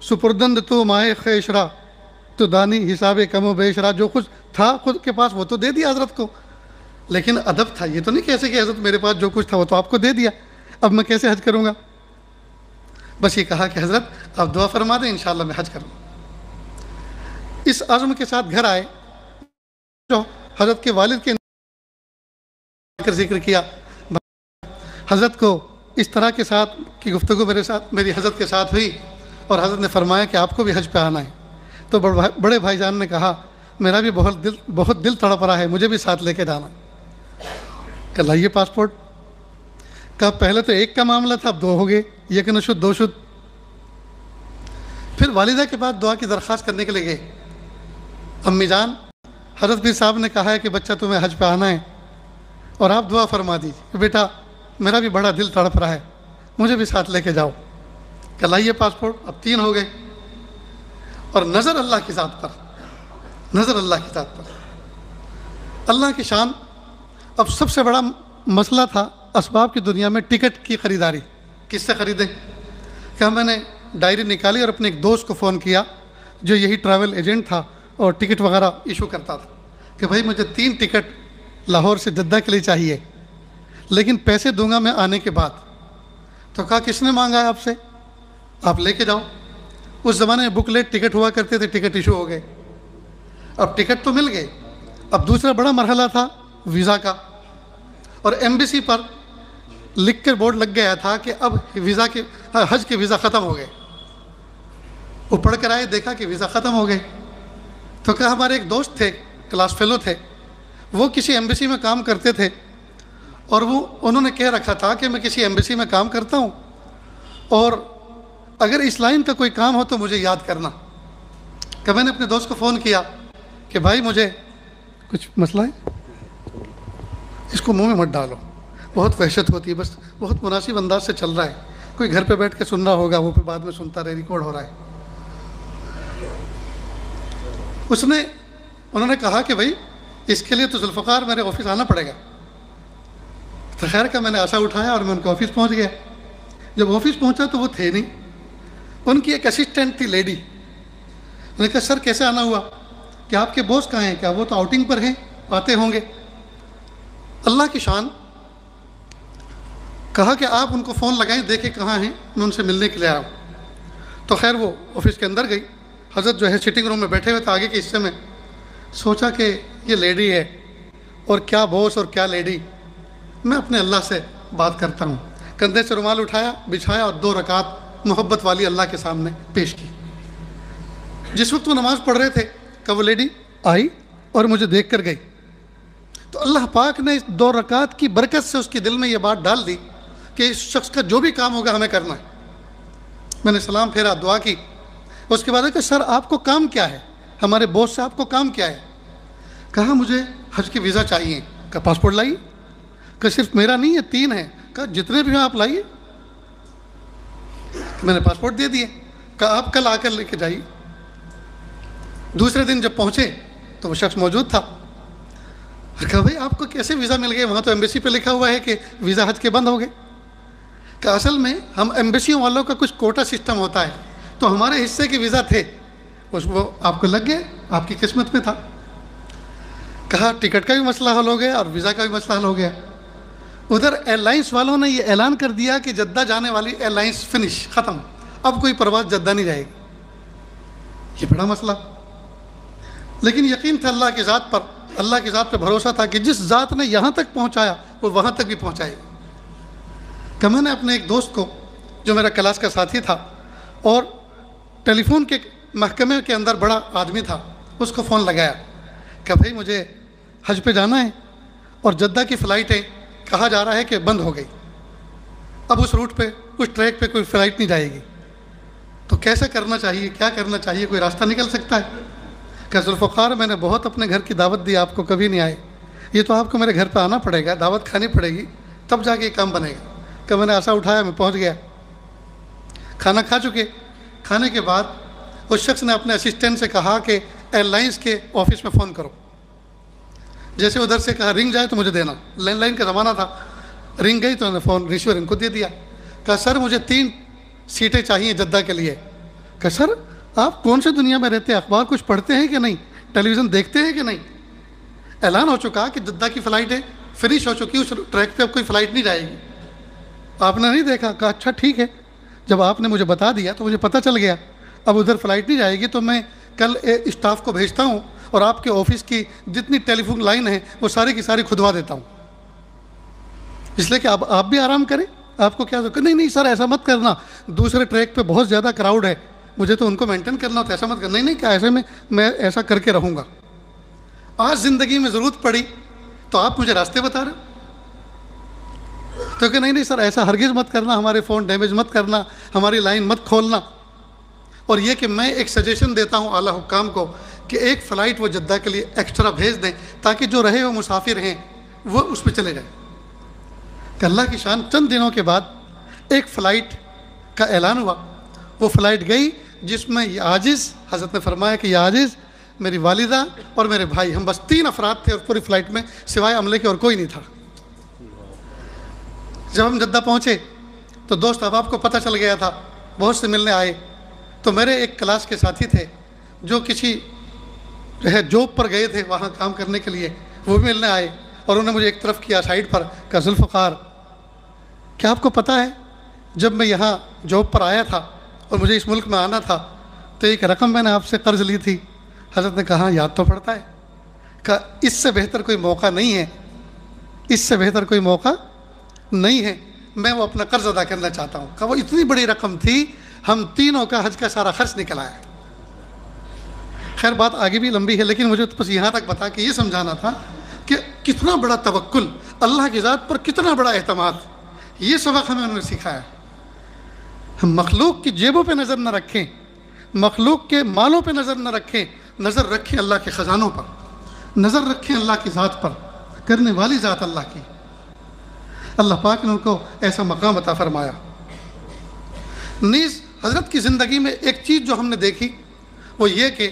سپردند تو مائے خیشرا تو دانی حساب کم و بیشرا، جو کچھ تھا خود کے پاس وہ تو دے دیا حضرت کو، لیکن ادب تھا، یہ تو نہیں کیسے کہ حضرت میرے پاس جو کچھ تھا وہ تو آپ کو دے دیا، اب میں کیسے حج کروں گا؟ بس یہ کہا کہ حضرت آپ دعا فرما دیں، انشاءاللہ میں حج کروں۔ اس عزم کے ساتھ گھر آئے، جو حضرت کے والد کے ذکر کیا، حضرت کو اس طرح کے ساتھ کی گفتگو میری حضرت کے ساتھ ہوئی اور حضرت نے فرمایا کہ آپ کو بھی حج پہ آنا ہے۔ تو بڑے بھائی جان نے کہا میرا بھی بہت دل تڑپ رہا ہے، مجھے بھی ساتھ لے کے جانا۔ کہ لائیے پاسپورٹ۔ کہا پہلے تو ایک کا معاملہ تھا، اب 2 ہو گئے، 1 نشد 2 شد۔ پھر والدہ کے بعد دعا کی درخواست کرنے کے لیے گئے، امی جان حضرت پیر صاحب نے کہا ہے کہ بچہ تمہیں حج پہ آنا ہے اور آپ دعا فرما دیجیے کہ بیٹا میرا بھی بڑا دل تڑپ رہا ہے، مجھے بھی ساتھ لے کے جاؤ۔ کہ لائیے پاسپورٹ، اب 3 ہو گئے، اور نظر اللہ کی ذات پر، نظر اللہ کی ذات پر، اللہ کی شان۔ اب سب سے بڑا مسئلہ تھا اسباب کی دنیا میں ٹکٹ کی خریداری، کس سے خریدیں؟ کہ میں نے ڈائری نکالی اور اپنے ایک دوست کو فون کیا جو یہی ٹریول ایجنٹ تھا اور ٹکٹ وغیرہ ایشو کرتا تھا، کہ بھائی مجھے 3 ٹکٹ لاہور سے جدہ کے لیے چاہیے، لیکن پیسے دوں گا میں آنے کے بعد۔ تو کہا کس نے مانگا ہے آپ سے، آپ لے کے جاؤ۔ اس زمانے میں بک لیٹ ٹکٹ ہوا کرتے تھے، ٹکٹ ایشو ہو گئے، اب ٹکٹ تو مل گئے۔ اب دوسرا بڑا مرحلہ تھا ویزا کا، اور ایمبیسی پر لکھ کر بورڈ لگ گیا تھا کہ اب ویزا کے حج کے ویزا ختم ہو گئے۔ وہ پڑھ کر آئے، دیکھا کہ ویزا ختم ہو گئے۔ تو کہا ہمارے ایک دوست تھے، کلاس فیلو تھے، وہ کسی ایمبیسی میں کام کرتے تھے، اور انہوں نے کہہ رکھا تھا کہ میں کسی ایمبیسی میں کام کرتا ہوں، اور اگر اس لائن کا کوئی کام ہو تو مجھے یاد کرنا۔ کہ میں نے اپنے دوست کو فون کیا کہ بھائی مجھے کچھ مسئلہ ہے، اس کو منہ میں مت ڈالو، بہت وحشت ہوتی ہے، بس بہت مناسب انداز سے چل رہا ہے، کوئی گھر پہ بیٹھ کے سن رہا ہوگا، وہ پھر بعد میں سنتا رہے، ریکارڈ ہو رہا ہے۔ انہوں نے کہا کہ بھائی اس کے لیے تو ذوالفقار میرے آفس آنا پڑے گا۔ تو خیر کا میں نے آسا اٹھایا اور میں ان کے آفس پہنچ گیا۔ جب آفس پہنچا تو وہ تھے نہیں، ان کی ایک اسسٹنٹ تھی لیڈی۔ انہوں نے کہا سر کیسے آنا ہوا، کہ آپ کے باس کہاں ہیں، کیا وہ تو آؤٹنگ پر ہیں، آتے ہوں گے۔ اللہ کی شان، کہا کہ آپ ان کو فون لگائیں، دیکھیں کہاں ہیں، میں ان سے ملنے کے لیے آیا ہوں۔ تو خیر وہ آفس کے اندر گئی، حضرت جو ہے سٹنگ روم میں بیٹھے ہوئے تھے آگے کے حصے میں۔ سوچا کہ یہ لیڈی ہے، اور کیا باس اور کیا لیڈی، میں اپنے اللہ سے بات کرتا ہوں۔ کندھے سے رومال اٹھایا، بچھایا، اور 2 رکعت محبت والی اللہ کے سامنے پیش کی۔ جس وقت وہ نماز پڑھ رہے تھے کہ وہ لیڈی آئی اور مجھے دیکھ کر گئی۔ تو اللہ پاک نے اس 2 رکعت کی برکت سے اس کے دل میں یہ بات ڈال دی کہ اس شخص کا جو بھی کام ہوگا ہمیں کرنا ہے۔ میں نے سلام پھیرا، دعا کی، اس کے بعد کہ سر آپ کو کام کیا ہے، ہمارے باس سے آپ کو کام کیا ہے؟ کہا مجھے حج کی ویزا چاہیے۔ کہا پاسپورٹ لائیے۔ کہ صرف میرا نہیں ہے، 3 ہیں۔ کہا جتنے بھی ہیں آپ لائیے۔ میں نے پاسپورٹ دے دیے۔ کہا آپ کل آ کر لے کے جائیے۔ دوسرے دن جب پہنچے تو وہ شخص موجود تھا۔ کہا بھائی آپ کو کیسے ویزا مل گئے، وہاں تو ایمبیسی پہ لکھا ہوا ہے کہ ویزا حج کے بند ہو گئے۔ کہ اصل میں ہم ایمبیسیوں والوں کا کچھ کوٹا سسٹم ہوتا ہے، تو ہمارے حصے کے ویزا تھے، وہ آپ کو لگ گئے، آپ کی قسمت میں تھا۔ کہا ٹکٹ کا بھی مسئلہ حل ہو گیا اور ویزا کا بھی مسئلہ حل ہو گیا۔ ادھر ایئر لائنس والوں نے یہ اعلان کر دیا کہ جدہ جانے والی ایئر لائنس فنش، ختم، اب کوئی پرواز جدہ نہیں جائے گی۔ یہ بڑا مسئلہ، لیکن یقین تھا اللہ کی ذات پر، اللہ کی ذات پہ بھروسہ تھا کہ جس ذات نے یہاں تک پہنچایا وہ وہاں تک بھی پہنچائے گا۔ کہ میں نے اپنے ایک دوست کو جو میرا کلاس کا ساتھی تھا اور ٹیلی فون کے محکمے کے اندر بڑا آدمی تھا، اس کو فون لگایا کہ بھائی مجھے حج پہ جانا ہے اور جدہ کی فلائٹیں کہا جا رہا ہے کہ بند ہو گئی، اب اس روٹ پہ، اس ٹریک پہ کوئی فلائٹ نہیں جائے گی، تو کیسے کرنا چاہیے، کیا کرنا چاہیے، کوئی راستہ نکل سکتا ہے؟ کہ ذوالفقار میں نے بہت اپنے گھر کی دعوت دی، آپ کو کبھی نہیں آئے، یہ تو آپ کو میرے گھر پہ آنا پڑے گا، دعوت کھانی پڑے گی، تب جا کے یہ کام بنے گا۔ کہ میں نے ایسا اٹھایا، میں پہنچ گیا، کھانا کھا چکے۔ کھانے کے بعد اس شخص نے اپنے اسسٹنٹ سے کہا کہ ایئر لائنس کے آفس میں فون کرو۔ جیسے ادھر سے کہا رنگ جائے تو مجھے دینا، لینڈ لائن کا زمانہ تھا، رنگ گئی تو میں نے فون ریسیور ان کو دے دیا۔ کہا سر مجھے 3 سیٹیں چاہیے جدہ کے لیے۔ کہ سر آپ کون سے دنیا میں رہتے ہیں، اخبار کچھ پڑھتے ہیں کہ نہیں، ٹیلی ویژن دیکھتے ہیں کہ نہیں؟ اعلان ہو چکا کہ جدہ کی فلائٹیں فنش ہو چکی، اس ٹریک پہ اب کوئی فلائٹ نہیں جائے گی، آپ نے نہیں دیکھا؟ کہا اچھا ٹھیک ہے، جب آپ نے مجھے بتا دیا تو مجھے پتہ چل گیا، اب ادھر فلائٹ نہیں جائے گی تو میں کل اسٹاف کو بھیجتا ہوں اور آپ کے آفس کی جتنی ٹیلی فون لائن ہے وہ ساری کی ساری کھدوا دیتا ہوں، اس لیے کہ اب آپ بھی آرام کریں، آپ کو کیا؟ نہیں سر ایسا مت کرنا، دوسرے ٹریک پہ بہت زیادہ کراؤڈ ہے، مجھے تو ان کو مینٹین کرنا ہوتا ہے، ایسا مت کرنا۔ نہیں کیا ایسے میں ایسا کر کے رہوں گا، آج زندگی میں ضرورت پڑی تو آپ مجھے راستے بتا رہے، تو کہ نہیں سر ایسا ہرگز مت کرنا، ہمارے فون ڈیمیج مت کرنا، ہماری لائن مت کھولنا۔ اور یہ کہ میں ایک سجیشن دیتا ہوں اعلیٰ حکام کو کہ ایک فلائٹ وہ جدہ کے لیے ایکسٹرا بھیج دیں تاکہ جو رہے وہ مسافر ہیں وہ اس پہ چلے جائیں. کہ اللہ کی شان. چند دنوں کے بعد ایک فلائٹ کا اعلان ہوا. وہ فلائٹ گئی جس میں یہ عاجز، حضرت نے فرمایا کہ یہ عاجز، میری والدہ اور میرے بھائی، ہم بس 3 افراد تھے اور پوری فلائٹ میں سوائے عملے کے اور کوئی نہیں تھا. جب ہم جدہ پہنچے تو دوست احباب کو پتہ چل گیا تھا، بہت سے ملنے آئے. تو میرے ایک کلاس کے ساتھی تھے جو کسی جاب پر گئے تھے وہاں کام کرنے کے لیے، وہ بھی ملنے آئے اور انہوں نے مجھے ایک طرف کیا سائڈ پر، کہا ذوالفقار کیا آپ کو پتہ ہے جب میں یہاں جاب پر آیا تھا اور مجھے اس ملک میں آنا تھا تو ایک رقم میں نے آپ سے قرض لی تھی؟ حضرت نے کہا یاد تو پڑتا ہے. کہا اس سے بہتر کوئی موقع نہیں ہے، اس سے بہتر کوئی موقع نہیں ہے، میں وہ اپنا قرض ادا کرنا چاہتا ہوں. کہا وہ اتنی بڑی رقم تھی، ہم تینوں کا حج کا سارا خرچ نکل آیا. خیر بات آگے بھی لمبی ہے، لیکن مجھے بس یہاں تک بتا کے یہ سمجھانا تھا کہ کتنا بڑا توکل، اللہ کی ذات پر کتنا بڑا اعتماد. یہ سبق ہمیں انہوں نے سکھایا. ہم مخلوق کی جیبوں پہ نظر نہ رکھیں، مخلوق کے مالوں پہ نظر نہ رکھیں، نظر رکھیں اللہ کے خزانوں پر، نظر رکھیں اللہ کی ذات پر، کرنے والی ذات اللہ کی. اللہ پاک نے ان کو ایسا مقام عطا فرمایا. نیز حضرت کی زندگی میں ایک چیز جو ہم نے دیکھی وہ یہ کہ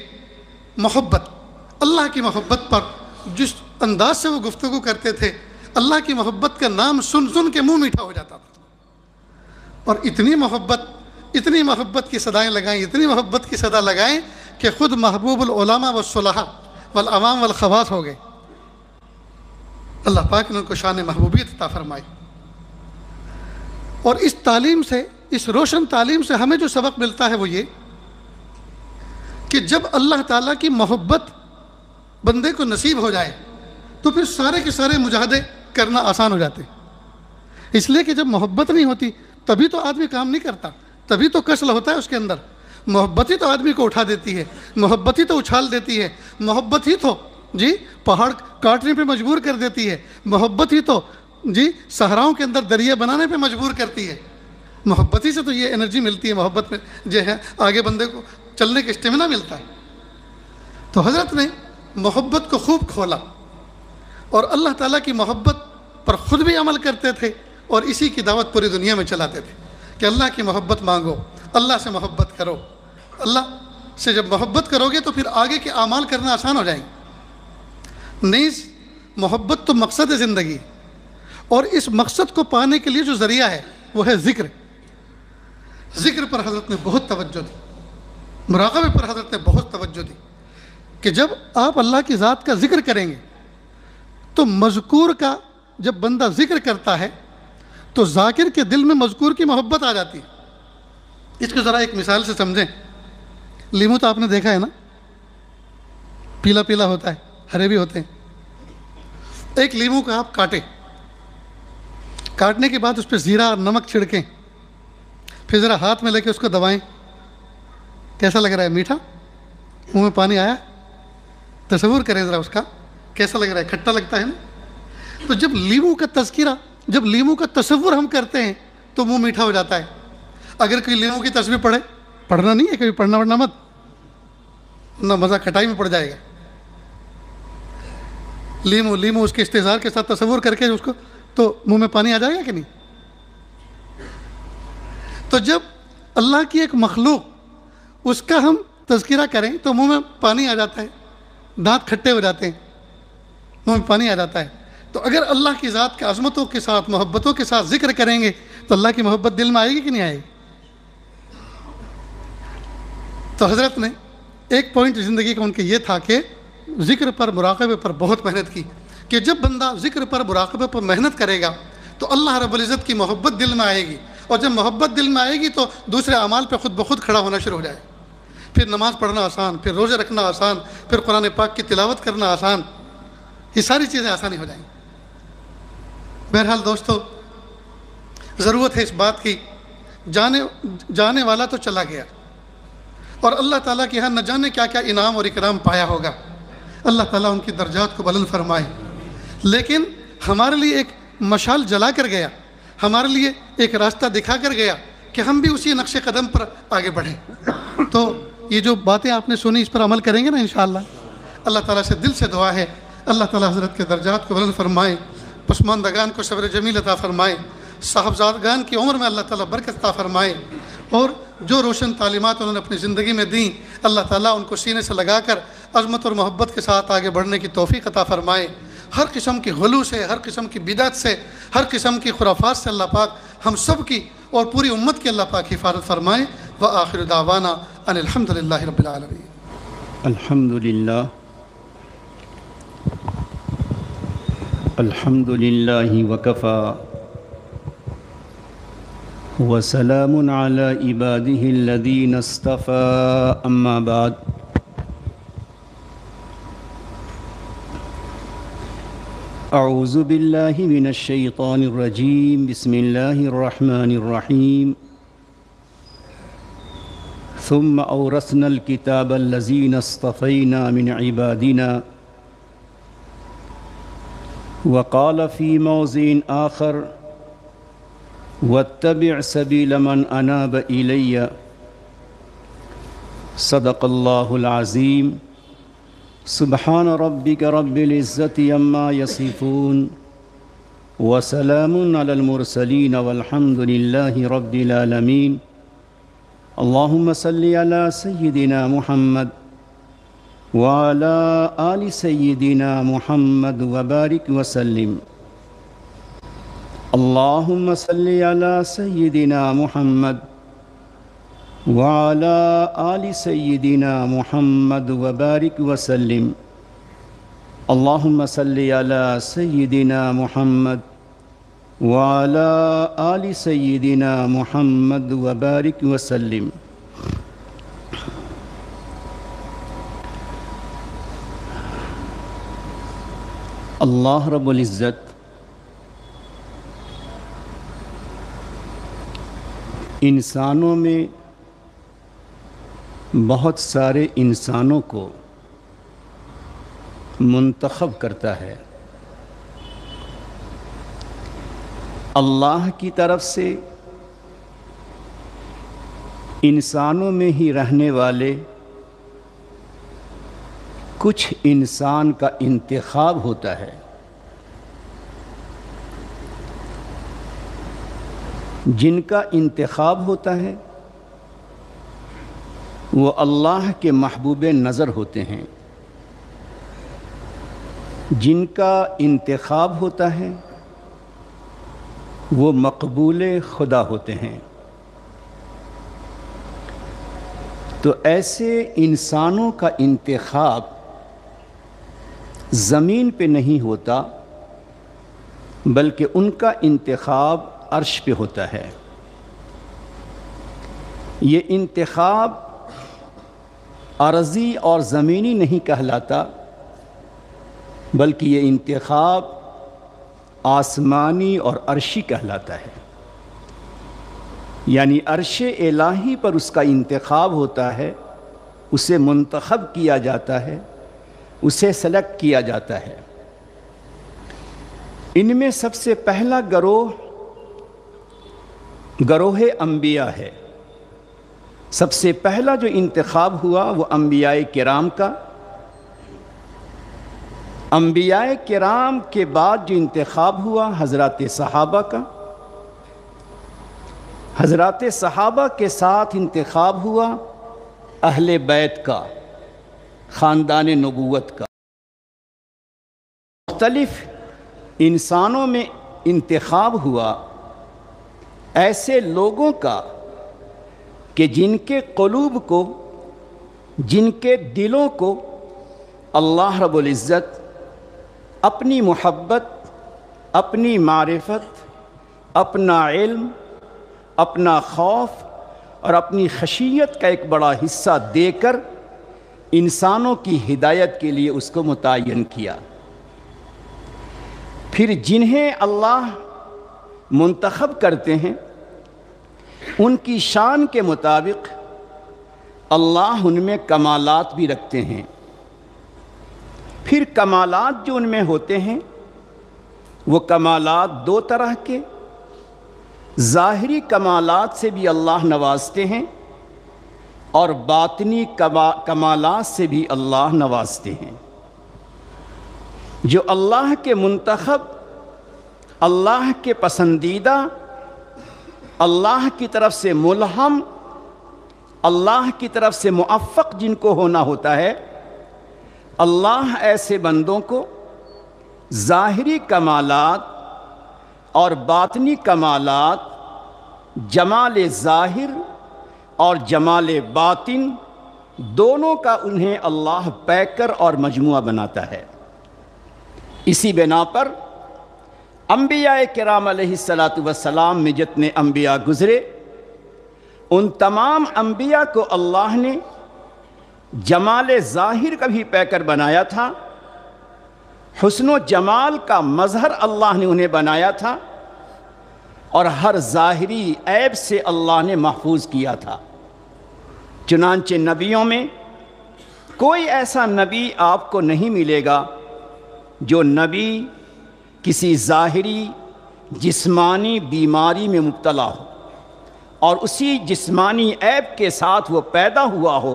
محبت، اللہ کی محبت پر جس انداز سے وہ گفتگو کرتے تھے، اللہ کی محبت کا نام سن سن کے منہ میٹھا ہو جاتا تھا. اور اتنی محبت کی صدائیں لگائیں، اتنی محبت کی صدا لگائیں کہ خود محبوب العلماء والصلحاء والعوام والخواص ہو گئے. اللہ پاک نے ان کو شان محبوبیت عطا فرمائی. اور اس تعلیم سے، اس روشن تعلیم سے ہمیں جو سبق ملتا ہے وہ یہ کہ جب اللہ تعالیٰ کی محبت بندے کو نصیب ہو جائے تو پھر سارے کے سارے مجاہدے کرنا آسان ہو جاتے. اس لیے کہ جب محبت نہیں ہوتی تبھی تو آدمی کام نہیں کرتا، تبھی تو کسل ہوتا ہے اس کے اندر. محبت ہی تو آدمی کو اٹھا دیتی ہے، محبت ہی تو اچھال دیتی ہے، محبت ہی تو پہاڑ کاٹنے پہ مجبور کر دیتی ہے، محبت ہی تو صحراؤں کے اندر دریا بنانے پہ مجبور کرتی ہے. محبت ہی سے تو یہ انرجی ملتی ہے، محبت میں جو ہے آگے بندے کو چلنے کا اسٹیمنا ملتا ہے. تو حضرت نے محبت کو خوب کھولا اور اللہ تعالیٰ کی محبت پر خود بھی عمل کرتے تھے اور اسی کی دعوت پوری دنیا میں چلاتے تھے کہ اللہ کی محبت مانگو، اللہ سے محبت کرو. اللہ سے جب محبت کرو گے تو پھر آگے کے اعمال کرنا آسان ہو جائیں گے. نیز محبت تو مقصد ہے زندگی، اور اس مقصد کو پانے کے لیے جو ذریعہ ہے وہ ہے ذکر. ذکر پر حضرت نے بہت توجہ دی، مراقبے پر حضرت نے بہت توجہ دی کہ جب آپ اللہ کی ذات کا ذکر کریں گے تو مذکور کا، جب بندہ ذکر کرتا ہے تو ذاکر کے دل میں مذکور کی محبت آ جاتی ہے. اس کو ذرا ایک مثال سے سمجھیں. لیمو تو آپ نے دیکھا ہے نا، پیلا پیلا ہوتا ہے، ہرے بھی ہوتے ہیں. ایک لیمو کو آپ کاٹنے کے بعد اس پہ زیرہ اور نمک چھڑکیں، پھر ذرا ہاتھ میں لے کے اس کو دبائیں. کیسا لگ رہا ہے؟ میٹھا؟ منہ میں پانی آیا؟ تصور کریں ذرا اس کا کیسا لگ رہا ہے، کھٹا لگتا ہے نا. تو جب لیمو کا تذکرہ، جب لیمو کا تصور ہم کرتے ہیں تو منہ میٹھا ہو جاتا ہے. اگر کوئی لیمو کی تصویر پڑھے، پڑھنا نہیں ہے کبھی، پڑھنا مت، نہ مزہ کھٹائی میں پڑ جائے گا. لیمو اس کے استحضار کے ساتھ تصور کر کے اس کو، تو منہ میں پانی آ جائے گا کہ نہیں؟ تو جب اللہ کی ایک مخلوق اس کا ہم تذکرہ کریں تو منہ میں پانی آ جاتا ہے، دانت کھٹے ہو جاتے ہیں، منہ میں پانی آ جاتا ہے. تو اگر اللہ کی ذات کے عظمتوں کے ساتھ، محبتوں کے ساتھ ذکر کریں گے تو اللہ کی محبت دل میں آئے گی کہ نہیں آئے گی؟ تو حضرت نے ایک پوائنٹ زندگی کا ان کے یہ تھا کہ ذکر پر، مراقبے پر بہت محنت کی کہ جب بندہ ذکر پر، مراقبے پر محنت کرے گا تو اللہ رب العزت کی محبت دل میں آئے گی، اور جب محبت دل میں آئے گی تو دوسرے اعمال پہ خود بخود کھڑا ہونا شروع ہو جائے. پھر نماز پڑھنا آسان، پھر روزے رکھنا آسان، پھر قرآن پاک کی تلاوت کرنا آسان، یہ ساری چیزیں آسانی ہو جائیں. بہرحال دوستو، ضرورت ہے اس بات کی، جانے والا تو چلا گیا اور اللہ تعالیٰ کے یہاں نہ جانے کیا کیا انعام اور اکرام پایا ہوگا. اللہ تعالیٰ ان کی درجات کو بلند فرمائے. لیکن ہمارے لیے ایک مشال جلا کر گیا، ہمارے لیے ایک راستہ دکھا کر گیا کہ ہم بھی اسی نقش قدم پر آگے بڑھیں. تو یہ جو باتیں آپ نے سنی اس پر عمل کریں گے نا انشاءاللہ؟ اللہ تعالیٰ سے دل سے دعا ہے اللہ تعالیٰ حضرت کے درجات کو بلند فرمائے، پسماندگان کو صبر جمیل عطا فرمائے، صاحبزادگان کی عمر میں اللہ تعالیٰ برکت عطا فرمائے، اور جو روشن تعلیمات انہوں نے اپنی زندگی میں دیں اللہ تعالیٰ ان کو سینے سے لگا کر عظمت اور محبت کے ساتھ آگے بڑھنے کی توفیق عطا فرمائے۔ ہر قسم کی غلو سے، ہر قسم کی بدعت سے، ہر قسم کی خرافات سے اللہ پاک ہم سب کی اور پوری امت کی اللہ پاک حفاظت فرمائے۔ وآخر دعوانا ان الحمد للہ رب العالمین۔ الحمدللہ الحمدللہ وکفا وسلام علی عبادہ الذین اصطفى اما بعد۔ اعوذ باللہ من الشیطان الرجیم، بسم اللہ الرحمن الرحیم۔ ثم اورثنا الكتاب الذین اصطفینا من عبادنا وقال في موضع آخر واتبع سبيل من أناب إلي صدق الله العظيم۔ سبحان ربك رب العزة عما يصفون وسلام على المرسلين والحمد لله رب العالمين۔ اللهم صل على سيدنا محمد وعلى آل سيدنا محمد وبارك وسلم۔ اللهم صل على سيدنا محمد وعلى آل سيدنا محمد وبارك وسلم۔ اللهم صل على سيدنا محمد وعلى آل سيدنا محمد وبارك وسلم۔ اللہ رب العزت انسانوں میں بہت سارے انسانوں کو منتخب کرتا ہے۔ اللہ کی طرف سے انسانوں میں ہی رہنے والے کچھ انسان کا انتخاب ہوتا ہے، جن کا انتخاب ہوتا ہے وہ اللہ کے محبوب نظر ہوتے ہیں، جن کا انتخاب ہوتا ہے وہ مقبول خدا ہوتے ہیں۔ تو ایسے انسانوں کا انتخاب زمین پہ نہیں ہوتا بلکہ ان کا انتخاب عرش پہ ہوتا ہے۔ یہ انتخاب ارضی اور زمینی نہیں کہلاتا بلکہ یہ انتخاب آسمانی اور عرشی کہلاتا ہے۔ یعنی عرش الہی پر اس کا انتخاب ہوتا ہے، اسے منتخب کیا جاتا ہے، اسے سلیکٹ کیا جاتا ہے۔ ان میں سب سے پہلا گروہ انبیاء ہے۔ سب سے پہلا جو انتخاب ہوا وہ انبیاء کرام کا۔ انبیاء کرام کے بعد جو انتخاب ہوا حضرات صحابہ کا۔ حضرات صحابہ کے ساتھ انتخاب ہوا اہل بیت کا، خاندان نبوت کا۔ مختلف انسانوں میں انتخاب ہوا ایسے لوگوں کا کہ جن کے قلوب کو، جن کے دلوں کو اللہ رب العزت اپنی محبت، اپنی معرفت، اپنا علم، اپنا خوف اور اپنی خشیت کا ایک بڑا حصہ دے کر انسانوں کی ہدایت کے لیے اس کو متعین کیا۔ پھر جنہیں اللہ منتخب کرتے ہیں ان کی شان کے مطابق اللہ ان میں کمالات بھی رکھتے ہیں۔ پھر کمالات جو ان میں ہوتے ہیں وہ کمالات دو طرح کے، ظاہری کمالات سے بھی اللہ نوازتے ہیں، اور باطنی کمالات سے بھی اللہ نوازتے ہیں۔ جو اللہ کے منتخب، اللہ کے پسندیدہ، اللہ کی طرف سے ملہم، اللہ کی طرف سے موفق جن کو ہونا ہوتا ہے، اللہ ایسے بندوں کو ظاہری کمالات اور باطنی کمالات، جمال ظاہر اور جمال باطن دونوں کا انہیں اللہ پیکر اور مجموعہ بناتا ہے۔ اسی بنا پر انبیاء کرام علیہ السلام میں جتنے انبیاء گزرے، ان تمام انبیاء کو اللہ نے جمال ظاہر کا بھی پیکر بنایا تھا، حسن و جمال کا مظہر اللہ نے انہیں بنایا تھا، اور ہر ظاہری عیب سے اللہ نے محفوظ کیا تھا۔ چنانچہ نبیوں میں کوئی ایسا نبی آپ کو نہیں ملے گا جو نبی کسی ظاہری جسمانی بیماری میں مبتلا ہو اور اسی جسمانی عیب کے ساتھ وہ پیدا ہوا ہو،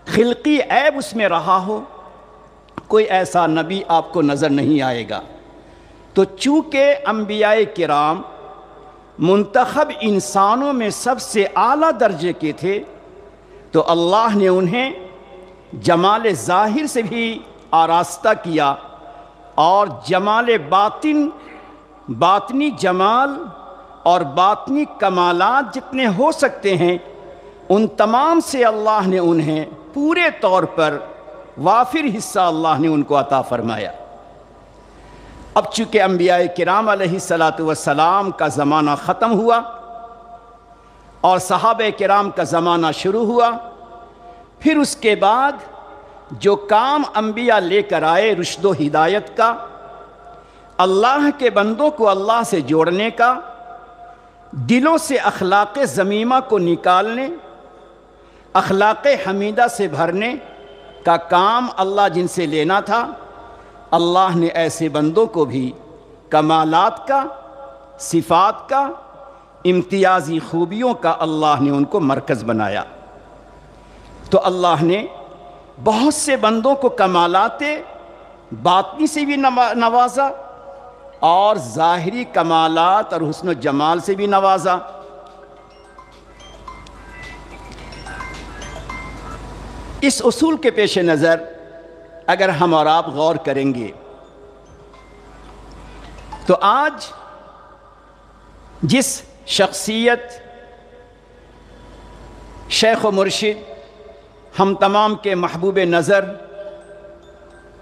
خلقی عیب اس میں رہا ہو، کوئی ایسا نبی آپ کو نظر نہیں آئے گا۔ تو چونکہ انبیاء کرام منتخب انسانوں میں سب سے اعلیٰ درجے کے تھے، تو اللہ نے انہیں جمال ظاہر سے بھی آراستہ کیا، اور جمال باطنی جمال اور باطنی کمالات جتنے ہو سکتے ہیں، ان تمام سے اللہ نے انہیں پورے طور پر وافر حصہ اللہ نے ان کو عطا فرمایا۔ اب چونکہ انبیاء کرام علیہ السلام کا زمانہ ختم ہوا اور صحابہ کرام کا زمانہ شروع ہوا، پھر اس کے بعد جو کام انبیاء لے کر آئے رشد و ہدایت کا، اللہ کے بندوں کو اللہ سے جوڑنے کا، دلوں سے اخلاق ذمیمہ کو نکالنے، اخلاق حمیدہ سے بھرنے کا کام اللہ جن سے لینا تھا، اللہ نے ایسے بندوں کو بھی کمالات کا، صفات کا، امتیازی خوبیوں کا اللہ نے ان کو مرکز بنایا۔ تو اللہ نے بہت سے بندوں کو کمالات باطنی سے بھی نوازا اور ظاہری کمالات اور حسن و جمال سے بھی نوازا۔ اس اصول کے پیش نظر اگر ہم اور آپ غور کریں گے تو آج جس شخصیت، شیخ و مرشد، ہم تمام کے محبوب نظر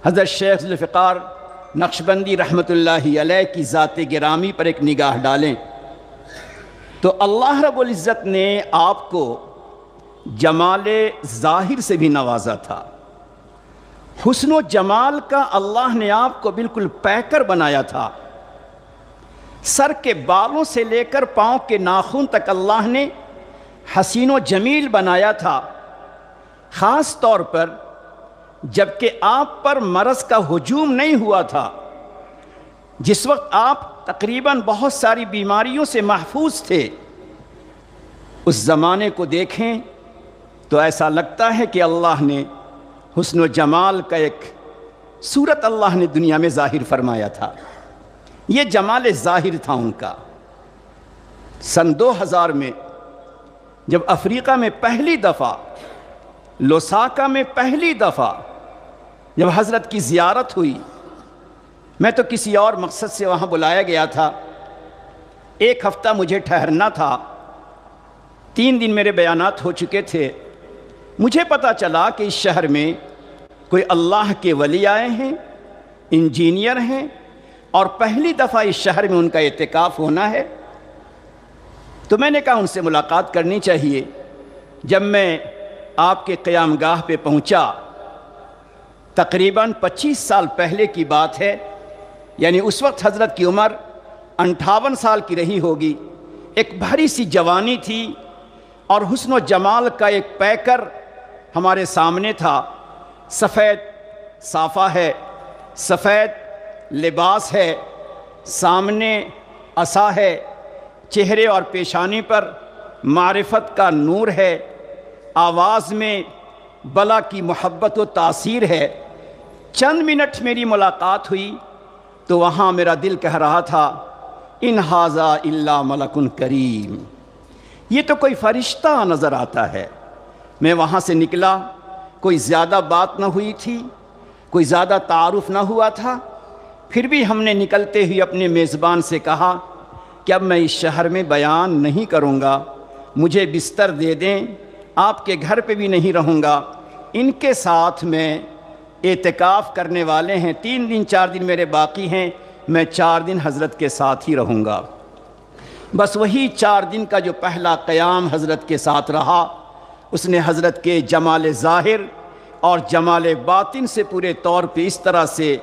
حضرت شیخ ذوالفقار نقشبندی رحمۃ اللہ علیہ کی ذات گرامی پر ایک نگاہ ڈالیں تو اللہ رب العزت نے آپ کو جمال ظاہر سے بھی نوازا تھا، حسن و جمال کا اللہ نے آپ کو بالکل پیکر بنایا تھا، سر کے بالوں سے لے کر پاؤں کے ناخن تک اللہ نے حسین و جمیل بنایا تھا۔ خاص طور پر جبکہ آپ پر مرض کا ہجوم نہیں ہوا تھا، جس وقت آپ تقریباً بہت ساری بیماریوں سے محفوظ تھے، اس زمانے کو دیکھیں تو ایسا لگتا ہے کہ اللہ نے حسن و جمال کا ایک صورت اللہ نے دنیا میں ظاہر فرمایا تھا۔ یہ جمال ظاہر تھا ان کا۔ سن 2000 میں جب افریقہ میں پہلی دفعہ، لوساکا میں پہلی دفعہ جب حضرت کی زیارت ہوئی، میں تو کسی اور مقصد سے وہاں بلایا گیا تھا، ایک ہفتہ مجھے ٹھہرنا تھا، 3 دن میرے بیانات ہو چکے تھے، مجھے پتہ چلا کہ اس شہر میں کوئی اللہ کے ولی آئے ہیں، انجینئر ہیں، اور پہلی دفعہ اس شہر میں ان کا اعتکاف ہونا ہے۔ تو میں نے کہا ان سے ملاقات کرنی چاہیے۔ جب میں آپ کے قیام گاہ پہ پہنچا، تقریباً 25 سال پہلے کی بات ہے، یعنی اس وقت حضرت کی عمر 58 سال کی رہی ہوگی، ایک بھری سی جوانی تھی اور حسن و جمال کا ایک پیکر ہمارے سامنے تھا۔ سفید صافہ ہے، سفید لباس ہے، سامنے عصا ہے، چہرے اور پیشانی پر معرفت کا نور ہے، آواز میں بلا کی محبت و تاثیر ہے۔ چند منٹ میری ملاقات ہوئی تو وہاں میرا دل کہہ رہا تھا ان ھذا الا ملک کریم، یہ تو کوئی فرشتہ نظر آتا ہے۔ میں وہاں سے نکلا، کوئی زیادہ بات نہ ہوئی تھی، کوئی زیادہ تعارف نہ ہوا تھا، پھر بھی ہم نے نکلتے ہوئے اپنے میزبان سے کہا کہ اب میں اس شہر میں بیان نہیں کروں گا، مجھے بستر دے دیں، آپ کے گھر پہ بھی نہیں رہوں گا، ان کے ساتھ میں اعتکاف کرنے والے ہیں، 3 دن 4 دن میرے باقی ہیں، میں 4 دن حضرت کے ساتھ ہی رہوں گا۔ بس وہی 4 دن کا جو پہلا قیام حضرت کے ساتھ رہا، اس نے حضرت کے جمال ظاہر اور جمال باطن سے پورے طور پہ اس طرح سے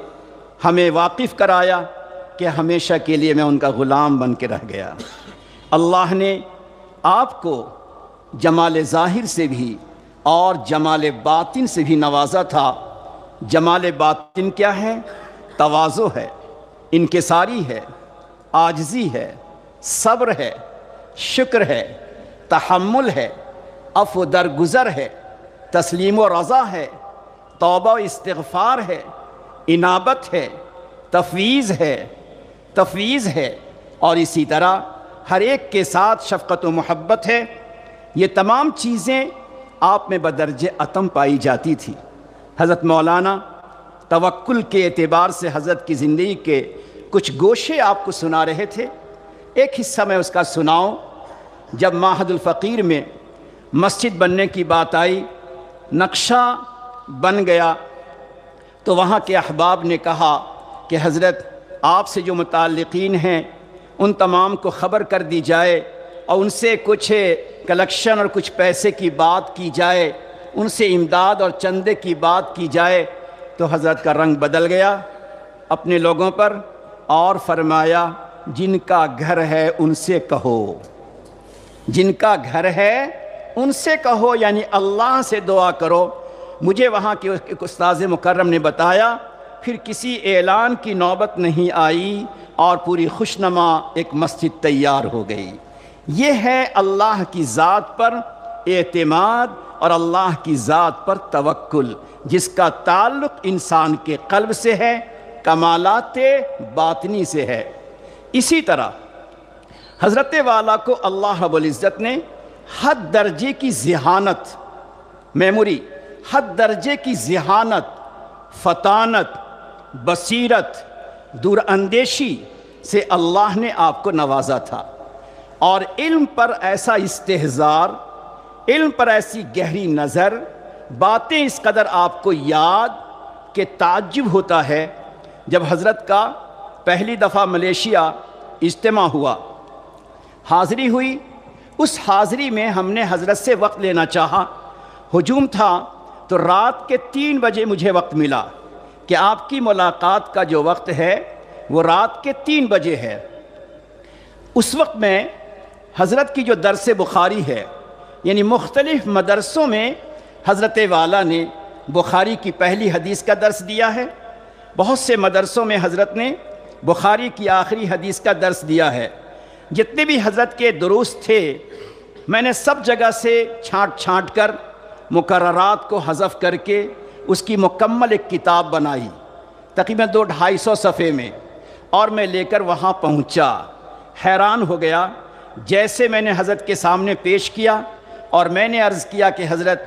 ہمیں واقف کرایا کہ ہمیشہ کے لیے میں ان کا غلام بن کے رہ گیا۔ اللہ نے آپ کو جمال ظاہر سے بھی اور جمال باطن سے بھی نوازا تھا۔ جمال باطن کیا ہے؟ تواضع ہے، انکساری ہے، عاجزی ہے، صبر ہے، شکر ہے، تحمل ہے، عفو درگزر ہے، تسلیم و رضا ہے، توبہ و استغفار ہے، انابت ہے، تفویض ہے اور اسی طرح ہر ایک کے ساتھ شفقت و محبت ہے۔ یہ تمام چیزیں آپ میں بدرجہ اتم پائی جاتی تھی۔ حضرت مولانا توکل کے اعتبار سے حضرت کی زندگی کے کچھ گوشے آپ کو سنا رہے تھے، ایک حصہ میں اس کا سناؤں۔ جب معہد الفقیر میں مسجد بننے کی بات آئی، نقشہ بن گیا، تو وہاں کے احباب نے کہا کہ حضرت آپ سے جو متعلقین ہیں ان تمام کو خبر کر دی جائے اور ان سے کچھ کلیکشن اور کچھ پیسے کی بات کی جائے، ان سے امداد اور چندے کی بات کی جائے۔ تو حضرت کا رنگ بدل گیا اپنے لوگوں پر اور فرمایا جن کا گھر ہے ان سے کہو، جن کا گھر ہے ان سے کہو، یعنی اللہ سے دعا کرو۔ مجھے وہاں کے ایک استاذ مکرم نے بتایا پھر کسی اعلان کی نوبت نہیں آئی اور پوری خوشنما ایک مسجد تیار ہو گئی۔ یہ ہے اللہ کی ذات پر اعتماد اور اللہ کی ذات پر توکل، جس کا تعلق انسان کے قلب سے ہے، کمالات باطنی سے ہے۔ اسی طرح حضرت والا کو اللہ رب العزت نے حد درجے کی ذہانت، میموری، حد درجے کی ذہانت، فطانت، بصیرت، دور اندیشی سے اللہ نے آپ کو نوازا تھا، اور علم پر ایسا استحضار، علم پر ایسی گہری نظر، باتیں اس قدر آپ کو یاد کہ تعجب ہوتا ہے۔ جب حضرت کا پہلی دفعہ ملیشیا اجتماع ہوا، حاضری ہوئی، اس حاضری میں ہم نے حضرت سے وقت لینا چاہا، ہجوم تھا، تو رات کے 3 بجے مجھے وقت ملا کہ آپ کی ملاقات کا جو وقت ہے وہ رات کے 3 بجے ہے۔ اس وقت میں حضرت کی جو درس بخاری ہے، یعنی مختلف مدرسوں میں حضرت والا نے بخاری کی پہلی حدیث کا درس دیا ہے، بہت سے مدرسوں میں حضرت نے بخاری کی آخری حدیث کا درس دیا ہے۔ جتنے بھی حضرت کے دروس تھے میں نے سب جگہ سے چھانٹ کر مقررات کو حذف کر کے اس کی مکمل ایک کتاب بنائی، تقریباً 200-250 صفحے میں، اور میں لے کر وہاں پہنچا۔ حیران ہو گیا جیسے میں نے حضرت کے سامنے پیش کیا اور میں نے عرض کیا کہ حضرت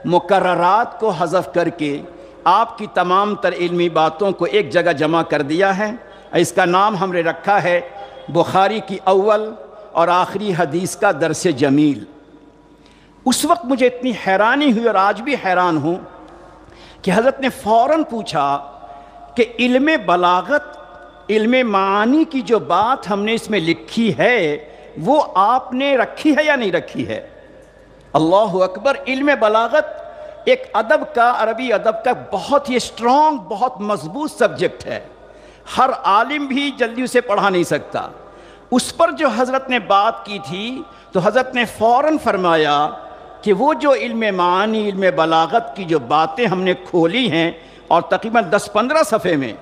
مقررات کو حذف کر کے آپ کی تمام تر علمی باتوں کو ایک جگہ جمع کر دیا ہے، اس کا نام ہم نے رکھا ہے بخاری کی اول اور آخری حدیث کا درس جمیل۔ اس وقت مجھے اتنی حیرانی ہوئی اور آج بھی حیران ہوں کہ حضرت نے فوراً پوچھا کہ علم بلاغت، علم معانی کی جو بات ہم نے اس میں لکھی ہے وہ آپ نے رکھی ہے یا نہیں رکھی ہے؟ اللہ اکبر! علم بلاغت ایک ادب کا، عربی ادب کا بہت ہی اسٹرانگ، بہت مضبوط سبجیکٹ ہے، ہر عالم بھی جلدی اسے پڑھا نہیں سکتا۔ اس پر جو حضرت نے بات کی تھی تو حضرت نے فوراً فرمایا کہ وہ جو علم معانی، علم بلاغت کی جو باتیں ہم نے کھولی ہیں اور تقریباً 10-15 صفحے میں،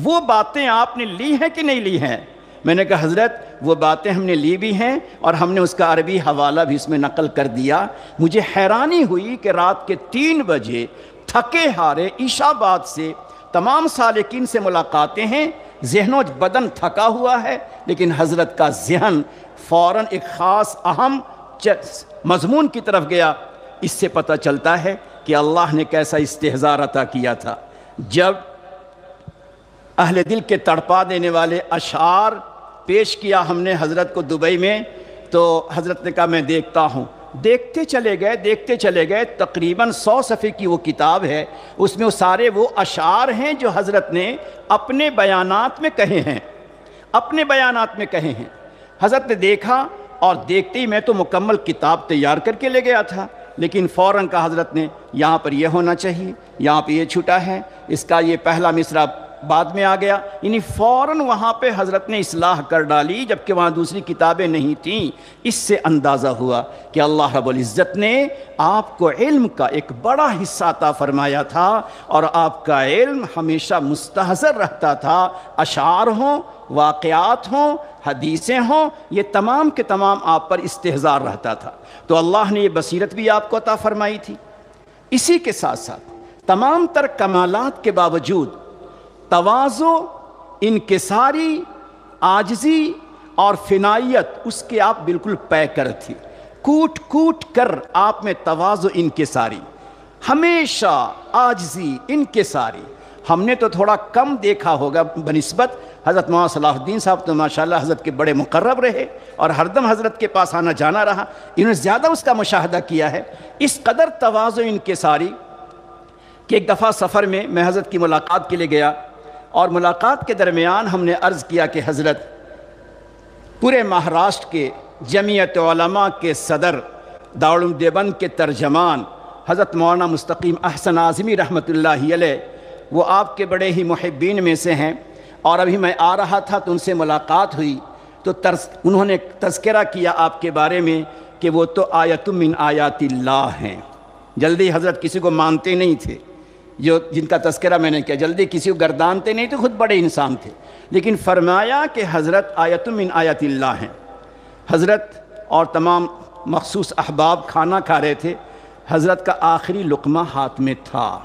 وہ باتیں آپ نے لی ہیں کہ نہیں لی ہیں؟ میں نے کہا حضرت وہ باتیں ہم نے لی بھی ہیں اور ہم نے اس کا عربی حوالہ بھی اس میں نقل کر دیا۔ مجھے حیرانی ہوئی کہ رات کے 3 بجے تھکے ہارے عشاء بعد سے تمام سالکین سے ملاقاتیں ہیں، ذہن و بدن تھکا ہوا ہے، لیکن حضرت کا ذہن فوراً ایک خاص اہم مضمون کی طرف گیا۔ اس سے پتہ چلتا ہے کہ اللہ نے کیسا استحضار عطا کیا تھا۔ جب اہل دل کے تڑپا دینے والے اشعار پیش کیا ہم نے حضرت کو دبئی میں، تو حضرت نے کہا میں دیکھتا ہوں۔ دیکھتے چلے گئے تقریباً 100 صفحے کی وہ کتاب ہے، اس میں وہ سارے وہ اشعار ہیں جو حضرت نے اپنے بیانات میں کہے ہیں۔ حضرت نے دیکھا اور دیکھتے ہی میں تو مکمل کتاب تیار کر کے لے گیا تھا، لیکن فوراً کہا حضرت نے یہاں پر یہ ہونا چاہیے، یہاں پہ یہ چھوٹا ہے، اس کا یہ پہلا مصرع بعد میں آ گیا، یعنی فوراً وہاں پہ حضرت نے اصلاح کر ڈالی، جبکہ وہاں دوسری کتابیں نہیں تھیں۔ اس سے اندازہ ہوا کہ اللہ رب العزت نے آپ کو علم کا ایک بڑا حصہ عطا فرمایا تھا، اور آپ کا علم ہمیشہ مستحضر رہتا تھا۔ اشعار ہوں، واقعات ہوں، حدیثیں ہوں، یہ تمام کے تمام آپ پر استحضار رہتا تھا۔ تو اللہ نے یہ بصیرت بھی آپ کو عطا فرمائی تھی۔ اسی کے ساتھ ساتھ تمام تر کمالات کے باوجود تواضع، انکساری، عاجزی اور فنائیت اس کے آپ بالکل پیکر تھے۔ کوٹ کر آپ میں تواضع، انکساری، ہمیشہ عاجزی، انکساری۔ ہم نے تو تھوڑا کم دیکھا ہوگا بنسبت حضرت مولانا صلاح الدین صاحب، تو ماشاءاللہ حضرت کے بڑے مقرب رہے اور ہر دم حضرت کے پاس آنا جانا رہا، انہوں نے زیادہ اس کا مشاہدہ کیا ہے۔ اس قدر تواضع، انکساری کہ ایک دفعہ سفر میں میں حضرت کی ملاقات کے لیے گیا، اور ملاقات کے درمیان ہم نے عرض کیا کہ حضرت پورے مہاراشٹر کے جمعیت علماء کے صدر، دارالعلوم دیوبند کے ترجمان حضرت مولانا مستقیم احسن اعظمی رحمۃ اللہ علیہ، وہ آپ کے بڑے ہی محبین میں سے ہیں، اور ابھی میں آ رہا تھا تو ان سے ملاقات ہوئی، تو انہوں نے تذکرہ کیا آپ کے بارے میں کہ وہ تو آیت من آیات اللہ ہیں۔ جلدی حضرت کسی کو مانتے نہیں تھے، جن کا تذکرہ میں نے کیا، جلدی کسی کو گردانتے نہیں تھے، خود بڑے انسان تھے، لیکن فرمایا کہ حضرت آیت من آیات اللہ ہیں۔ حضرت اور تمام مخصوص احباب کھانا کھا رہے تھے، حضرت کا آخری لقمہ ہاتھ میں تھا۔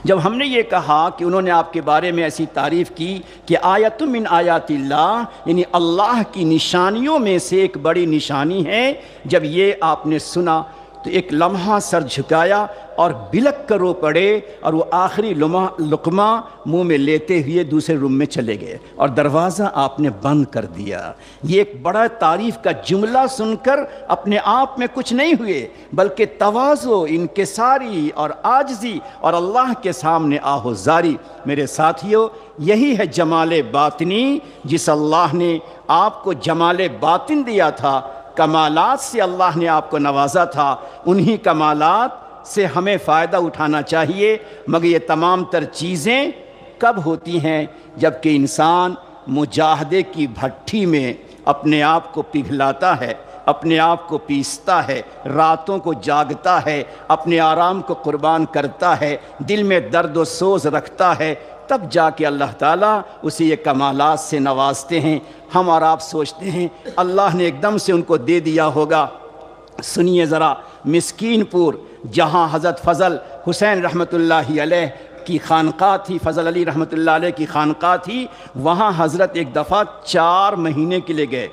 جب ہم نے یہ کہا کہ انہوں نے آپ کے بارے میں ایسی تعریف کی کہ آیت من آیات اللہ، یعنی اللہ کی نشانیوں میں سے ایک بڑی نشانی ہے، جب یہ آپ نے سنا تو ایک لمحہ سر جھکایا اور بلک کر رو پڑے، اور وہ آخری لقمہ منہ میں لیتے ہوئے دوسرے روم میں چلے گئے اور دروازہ آپ نے بند کر دیا۔ یہ ایک بڑا تعریف کا جملہ سن کر اپنے آپ میں کچھ نہیں ہوئے، بلکہ تواضع، انکساری اور عاجزی اور اللہ کے سامنے آہوزاری۔ میرے ساتھیو، یہی ہے جمال باطنی، جس اللہ نے آپ کو جمال باطن دیا تھا، کمالات سے اللہ نے آپ کو نوازا تھا، انہی کمالات سے ہمیں فائدہ اٹھانا چاہیے۔ مگر یہ تمام تر چیزیں کب ہوتی ہیں؟ جب کہ انسان مجاہدے کی بھٹی میں اپنے آپ کو پگھلاتا ہے، اپنے آپ کو پیستا ہے، راتوں کو جاگتا ہے، اپنے آرام کو قربان کرتا ہے، دل میں درد و سوز رکھتا ہے، تب جا کے اللہ تعالیٰ اسے یہ کمالات سے نوازتے ہیں۔ ہم اور آپ سوچتے ہیں اللہ نے ایک دم سے ان کو دے دیا ہوگا۔ سنیے ذرا، مسکین پور جہاں حضرت فضل حسین رحمۃ اللہ علیہ کی خانقاہ تھی، فضل علی رحمۃ اللہ علیہ کی خانقاہ تھی، وہاں حضرت ایک دفعہ 4 مہینے کے لیے گئے،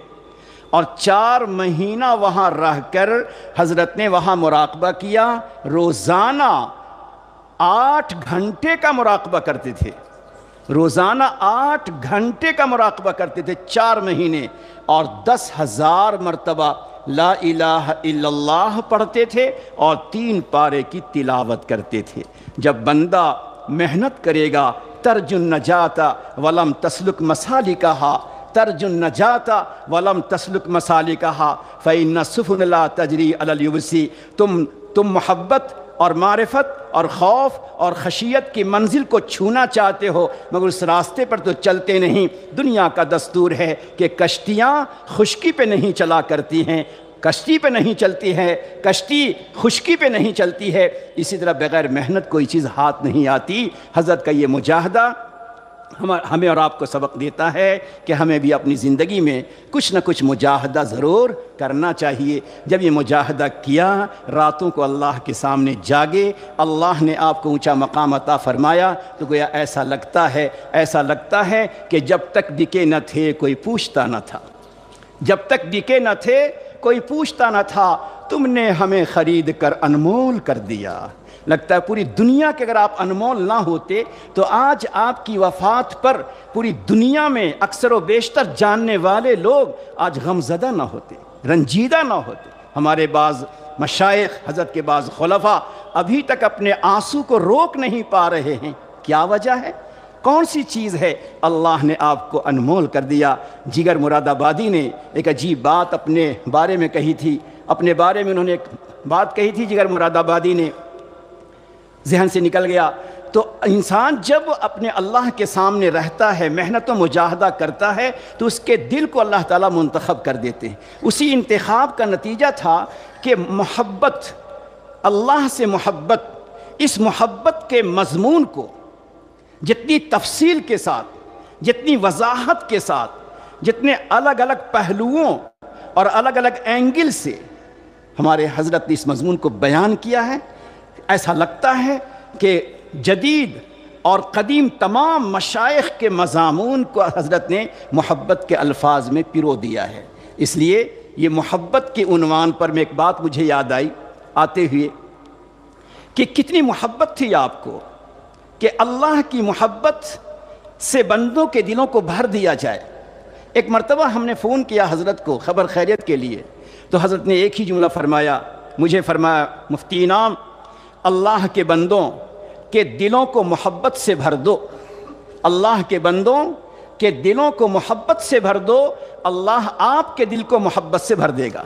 اور 4 مہینہ وہاں رہ کر حضرت نے وہاں مراقبہ کیا۔ روزانہ 8 گھنٹے کا مراقبہ کرتے تھے، روزانہ 8 گھنٹے کا مراقبہ کرتے تھے 4 مہینے، اور 10,000 مرتبہ لا الہ الا اللہ پڑھتے تھے اور 3 پارے کی تلاوت کرتے تھے۔ جب بندہ محنت کرے گا، ترج النجات ولم تسلک مسالکہا، ترج النجات ولم تسلک مسالکہا فإن السفن لا تجری علی الیبس، تم محبت اور معرفت اور خوف اور خشیت کی منزل کو چھونا چاہتے ہو، مگر اس راستے پر تو چلتے نہیں۔ دنیا کا دستور ہے کہ کشتیاں خشکی پہ نہیں چلا کرتی ہیں، کشتی پہ نہیں چلتی ہے، کشتی خشکی پہ نہیں چلتی ہے، اسی طرح بغیر محنت کوئی چیز ہاتھ نہیں آتی۔ حضرت کا یہ مجاہدہ ہمیں اور آپ کو سبق دیتا ہے کہ ہمیں بھی اپنی زندگی میں کچھ نہ کچھ مجاہدہ ضرور کرنا چاہیے۔ جب یہ مجاہدہ کیا، راتوں کو اللہ کے سامنے جاگے، اللہ نے آپ کو اونچا مقام عطا فرمایا، تو گویا ایسا لگتا ہے کہ جب تک بکے نہ تھے کوئی پوچھتا نہ تھا، جب تک بکے نہ تھے کوئی پوچھتا نہ تھا، تم نے ہمیں خرید کر انمول کر دیا۔ لگتا ہے پوری دنیا کے اگر آپ انمول نہ ہوتے تو آج آپ کی وفات پر پوری دنیا میں اکثر و بیشتر جاننے والے لوگ آج غمزدہ نہ ہوتے، رنجیدہ نہ ہوتے۔ ہمارے بعض مشائخ، حضرت کے بعض خلفاء ابھی تک اپنے آنسو کو روک نہیں پا رہے ہیں۔ کیا وجہ ہے؟ کون سی چیز ہے؟ اللہ نے آپ کو انمول کر دیا۔ جگر مراد آبادی نے ایک عجیب بات اپنے بارے میں کہی تھی، اپنے بارے میں انہوں نے ایک بات کہی تھی، جگر مراد آبادی نے، ذہن سے نکل گیا۔ تو انسان جب اپنے اللہ کے سامنے رہتا ہے، محنت و مجاہدہ کرتا ہے، تو اس کے دل کو اللہ تعالیٰ منتخب کر دیتے ہیں۔ اسی انتخاب کا نتیجہ تھا کہ محبت، اللہ سے محبت، اس محبت کے مضمون کو جتنی تفصیل کے ساتھ، جتنی وضاحت کے ساتھ، جتنے الگ الگ پہلوؤں اور الگ الگ اینگل سے ہمارے حضرت نے اس مضمون کو بیان کیا ہے، ایسا لگتا ہے کہ جدید اور قدیم تمام مشائخ کے مضامون کو حضرت نے محبت کے الفاظ میں پرو دیا ہے۔ اس لیے یہ محبت کے عنوان پر میں ایک بات مجھے یاد آئی آتے ہوئے کہ کتنی محبت تھی آپ کو کہ اللہ کی محبت سے بندوں کے دلوں کو بھر دیا جائے۔ ایک مرتبہ ہم نے فون کیا حضرت کو خبر خیریت کے لیے، تو حضرت نے ایک ہی جملہ فرمایا، مجھے فرمایا، مفتی انعام، اللہ کے بندوں کے دلوں کو محبت سے بھر دو، اللہ کے بندوں کے دلوں کو محبت سے بھر دو، اللہ آپ کے دل کو محبت سے بھر دے گا۔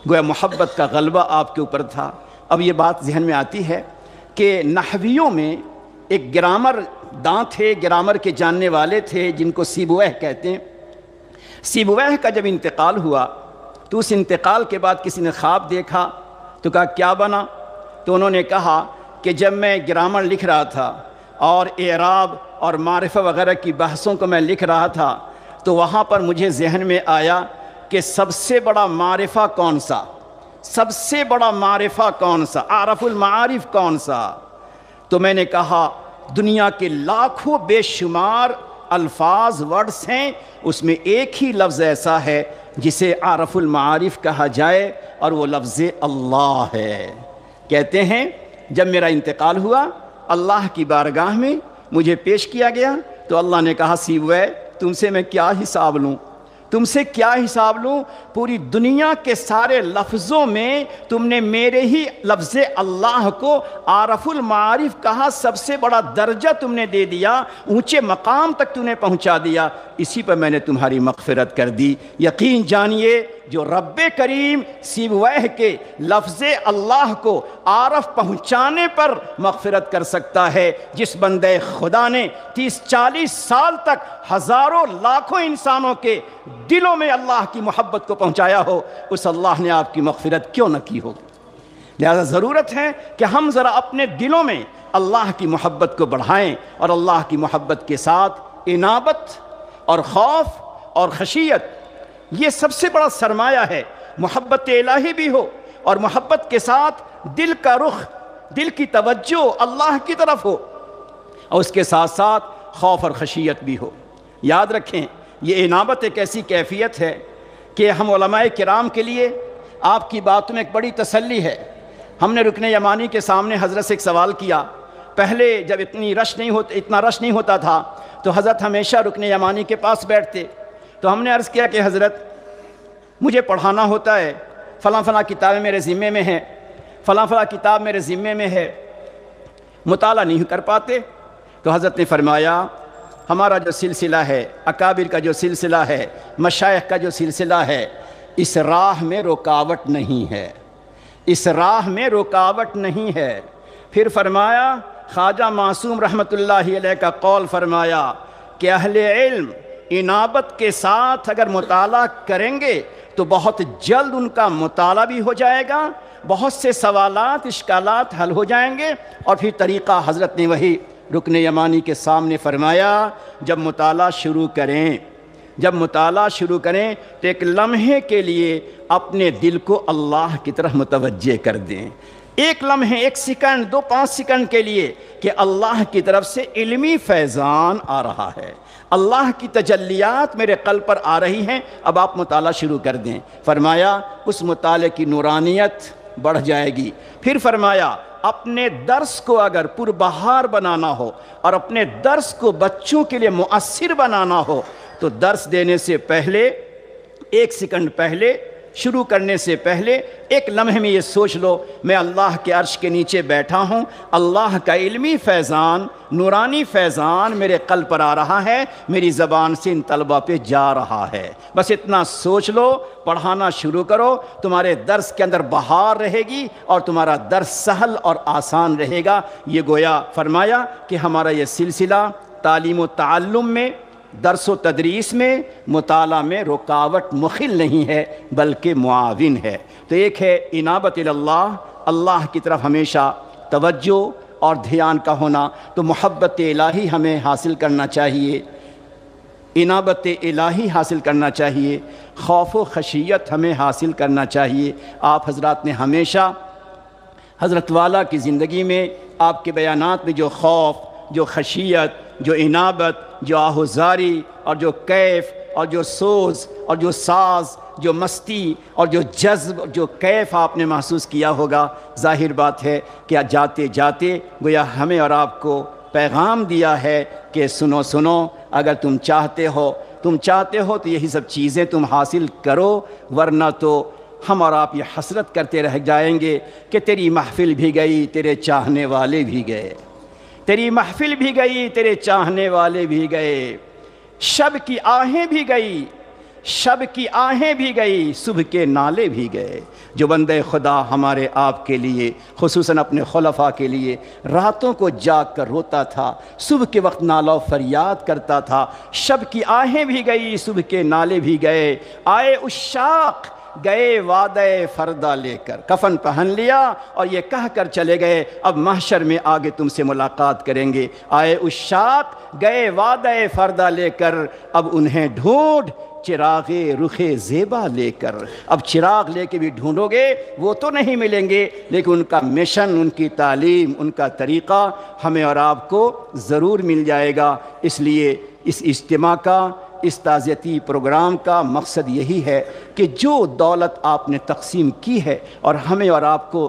گویا محبت کا غلبہ آپ کے اوپر تھا۔ اب یہ بات ذہن میں آتی ہے کہ نحویوں میں ایک گرامر داں تھے، گرامر کے جاننے والے تھے، جن کو سیبویہ کہتے ہیں۔ سیبویہ کا جب انتقال ہوا تو اس انتقال کے بعد کسی نے خواب دیکھا تو کہا کیا بنا؟ تو انہوں نے کہا کہ جب میں گرامر لکھ رہا تھا اور اعراب اور معرفہ وغیرہ کی بحثوں کو میں لکھ رہا تھا تو وہاں پر مجھے ذہن میں آیا کہ سب سے بڑا معرفہ کون سا، سب سے بڑا معرفہ کون سا، اعرف المعارف کون سا؟ تو میں نے کہا دنیا کے لاکھوں بے شمار الفاظ ورڈز ہیں، اس میں ایک ہی لفظ ایسا ہے جسے اعرف المعارف کہا جائے، اور وہ لفظ اللہ ہے۔ کہتے ہیں جب میرا انتقال ہوا اللہ کی بارگاہ میں مجھے پیش کیا گیا تو اللہ نے کہا سیبویہ تم سے میں کیا حساب لوں، تم سے کیا حساب لوں؟ پوری دنیا کے سارے لفظوں میں تم نے میرے ہی لفظ اللہ کو اعرف المعارف کہا، سب سے بڑا درجہ تم نے دے دیا، اونچے مقام تک تم نے پہنچا دیا، اسی پر میں نے تمہاری مغفرت کر دی۔ یقین جانیے جو رب کریم سیبویہ کے لفظ اللہ کو عارف پہنچانے پر مغفرت کر سکتا ہے، جس بندے خدا نے 30-40 سال تک ہزاروں لاکھوں انسانوں کے دلوں میں اللہ کی محبت کو پہنچایا ہو، اس اللہ نے آپ کی مغفرت کیوں نہ کی ہوگی؟ لہذا ضرورت ہے کہ ہم ذرا اپنے دلوں میں اللہ کی محبت کو بڑھائیں، اور اللہ کی محبت کے ساتھ انابت اور خوف اور خشیت، یہ سب سے بڑا سرمایہ ہے۔ محبت الہی بھی ہو اور محبت کے ساتھ دل کا رخ، دل کی توجہ اللہ کی طرف ہو، اور اس کے ساتھ ساتھ خوف اور خشیت بھی ہو۔ یاد رکھیں یہ انابت ایک ایسی کیفیت ہے کہ ہم علماء کرام کے لیے آپ کی باتوں میں ایک بڑی تسلی ہے۔ ہم نے رکن یمانی کے سامنے حضرت سے ایک سوال کیا، پہلے جب اتنا رش نہیں ہوتا تھا تو حضرت ہمیشہ رکن یمانی کے پاس بیٹھتے، تو ہم نے عرض کیا کہ حضرت مجھے پڑھانا ہوتا ہے، فلاں فلاں کتاب میرے ذمے میں ہے، فلاں فلاں کتاب میرے ذمے میں ہے، مطالعہ نہیں کر پاتے۔ تو حضرت نے فرمایا ہمارا جو سلسلہ ہے، اکابر کا جو سلسلہ ہے، مشائخ کا جو سلسلہ ہے، اس راہ میں رکاوٹ نہیں ہے، اس راہ میں رکاوٹ نہیں ہے۔ پھر فرمایا خواجہ معصوم رحمۃ اللہ علیہ کا قول فرمایا کہ اہل علم انابت کے ساتھ اگر مطالعہ کریں گے تو بہت جلد ان کا مطالعہ بھی ہو جائے گا، بہت سے سوالات اشکالات حل ہو جائیں گے، اور پھر طریقہ حضرت نے وہی رکن یمانی کے سامنے فرمایا جب مطالعہ شروع کریں تو ایک لمحے کے لیے اپنے دل کو اللہ کی طرف متوجہ کر دیں، ایک لمحے، 1 سیکنڈ، 2-5 سیکنڈ کے لیے کہ اللہ کی طرف سے علمی فیضان آ رہا ہے، اللہ کی تجلیات میرے قلب پر آ رہی ہیں، اب آپ مطالعہ شروع کر دیں۔ فرمایا اس مطالعے کی نورانیت بڑھ جائے گی۔ پھر فرمایا اپنے درس کو اگر پربہار بنانا ہو اور اپنے درس کو بچوں کے لیے مؤثر بنانا ہو تو درس دینے سے پہلے 1 سیکنڈ پہلے، شروع کرنے سے پہلے ایک لمحے میں یہ سوچ لو میں اللہ کے عرش کے نیچے بیٹھا ہوں، اللہ کا علمی فیضان، نورانی فیضان میرے قلب پر آ رہا ہے، میری زبان سے ان طلبہ پہ جا رہا ہے۔ بس اتنا سوچ لو، پڑھانا شروع کرو، تمہارے درس کے اندر بہار رہے گی اور تمہارا درس سہل اور آسان رہے گا۔ یہ گویا فرمایا کہ ہمارا یہ سلسلہ تعلیم و تعلم میں، درس و تدریس میں، مطالعہ میں رکاوٹ مخل نہیں ہے بلکہ معاون ہے۔ تو ایک ہے انابت اللہ، اللہ کی طرف ہمیشہ توجہ اور دھیان کا ہونا، تو محبت الہی ہمیں حاصل کرنا چاہیے، انابت الہی حاصل کرنا چاہیے، خوف و خشیت ہمیں حاصل کرنا چاہیے۔ آپ حضرات نے ہمیشہ حضرت والا کی زندگی میں، آپ کے بیانات میں جو خوف، جو خشیت، جو انابت، جو آہوزاری اور جو کیف اور جو سوز اور جو ساز، جو مستی اور جو جذب، جو کیف آپ نے محسوس کیا ہوگا، ظاہر بات ہے کہ جاتے جاتے گویا ہمیں اور آپ کو پیغام دیا ہے کہ سنو سنو، اگر تم چاہتے ہو تو یہی سب چیزیں تم حاصل کرو، ورنہ تو ہم اور آپ یہ حسرت کرتے رہ جائیں گے کہ تیری محفل بھی گئی، تیرے چاہنے والے بھی گئے، تیری محفل بھی گئی، تیرے چاہنے والے بھی گئے، شب کی آہیں بھی گئی، شب کی آہیں بھی گئی، صبح کے نالے بھی گئے۔ جو بندے خدا ہمارے آپ کے لیے، خصوصاً اپنے خلفاء کے لیے راتوں کو جاگ کر روتا تھا، صبح کے وقت نالہ و فریاد کرتا تھا، شب کی آہیں بھی گئی، صبح کے نالے بھی گئے، آئے عشاق گئے وعدہ فردہ لے کر، کفن پہن لیا اور یہ کہہ کر چلے گئے اب محشر میں آگے تم سے ملاقات کریں گے۔ آئے عشاق گئے وعدہ فردہ لے کر، اب انہیں ڈھونڈ چراغ رخ زیبا لے کر۔ اب چراغ لے کے بھی ڈھونڈو گے وہ تو نہیں ملیں گے، لیکن ان کا مشن، ان کی تعلیم، ان کا طریقہ ہمیں اور آپ کو ضرور مل جائے گا۔ اس لیے اس اجتماع کا، اس تعزیتی پروگرام کا مقصد یہی ہے کہ جو دولت آپ نے تقسیم کی ہے اور ہمیں اور آپ کو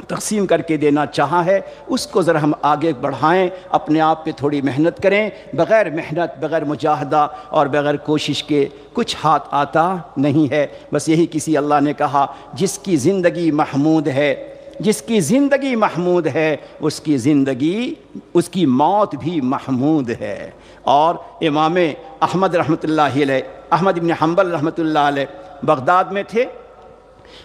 تقسیم کر کے دینا چاہا ہے، اس کو ذرا ہم آگے بڑھائیں، اپنے آپ پہ تھوڑی محنت کریں۔ بغیر محنت، بغیر مجاہدہ اور بغیر کوشش کے کچھ ہاتھ آتا نہیں ہے۔ بس یہی کسی اللہ نے کہا جس کی زندگی محمود ہے، جس کی زندگی محمود ہے، اس کی موت بھی محمود ہے۔ اور امام احمد رحمۃ اللہ علیہ، احمد بن حنبل رحمۃ اللہ علیہ بغداد میں تھے،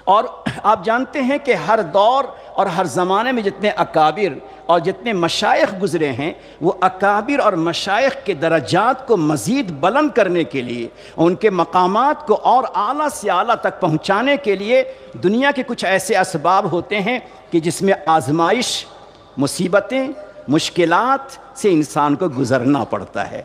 اور آپ جانتے ہیں کہ ہر دور اور ہر زمانے میں جتنے اکابر اور جتنے مشائخ گزرے ہیں، وہ اکابر اور مشائخ کے درجات کو مزید بلند کرنے کے لیے، ان کے مقامات کو اور اعلیٰ سے اعلیٰ تک پہنچانے کے لیے دنیا کے کچھ ایسے اسباب ہوتے ہیں کہ جس میں آزمائش، مصیبتیں، مشکلات سے انسان کو گزرنا پڑتا ہے،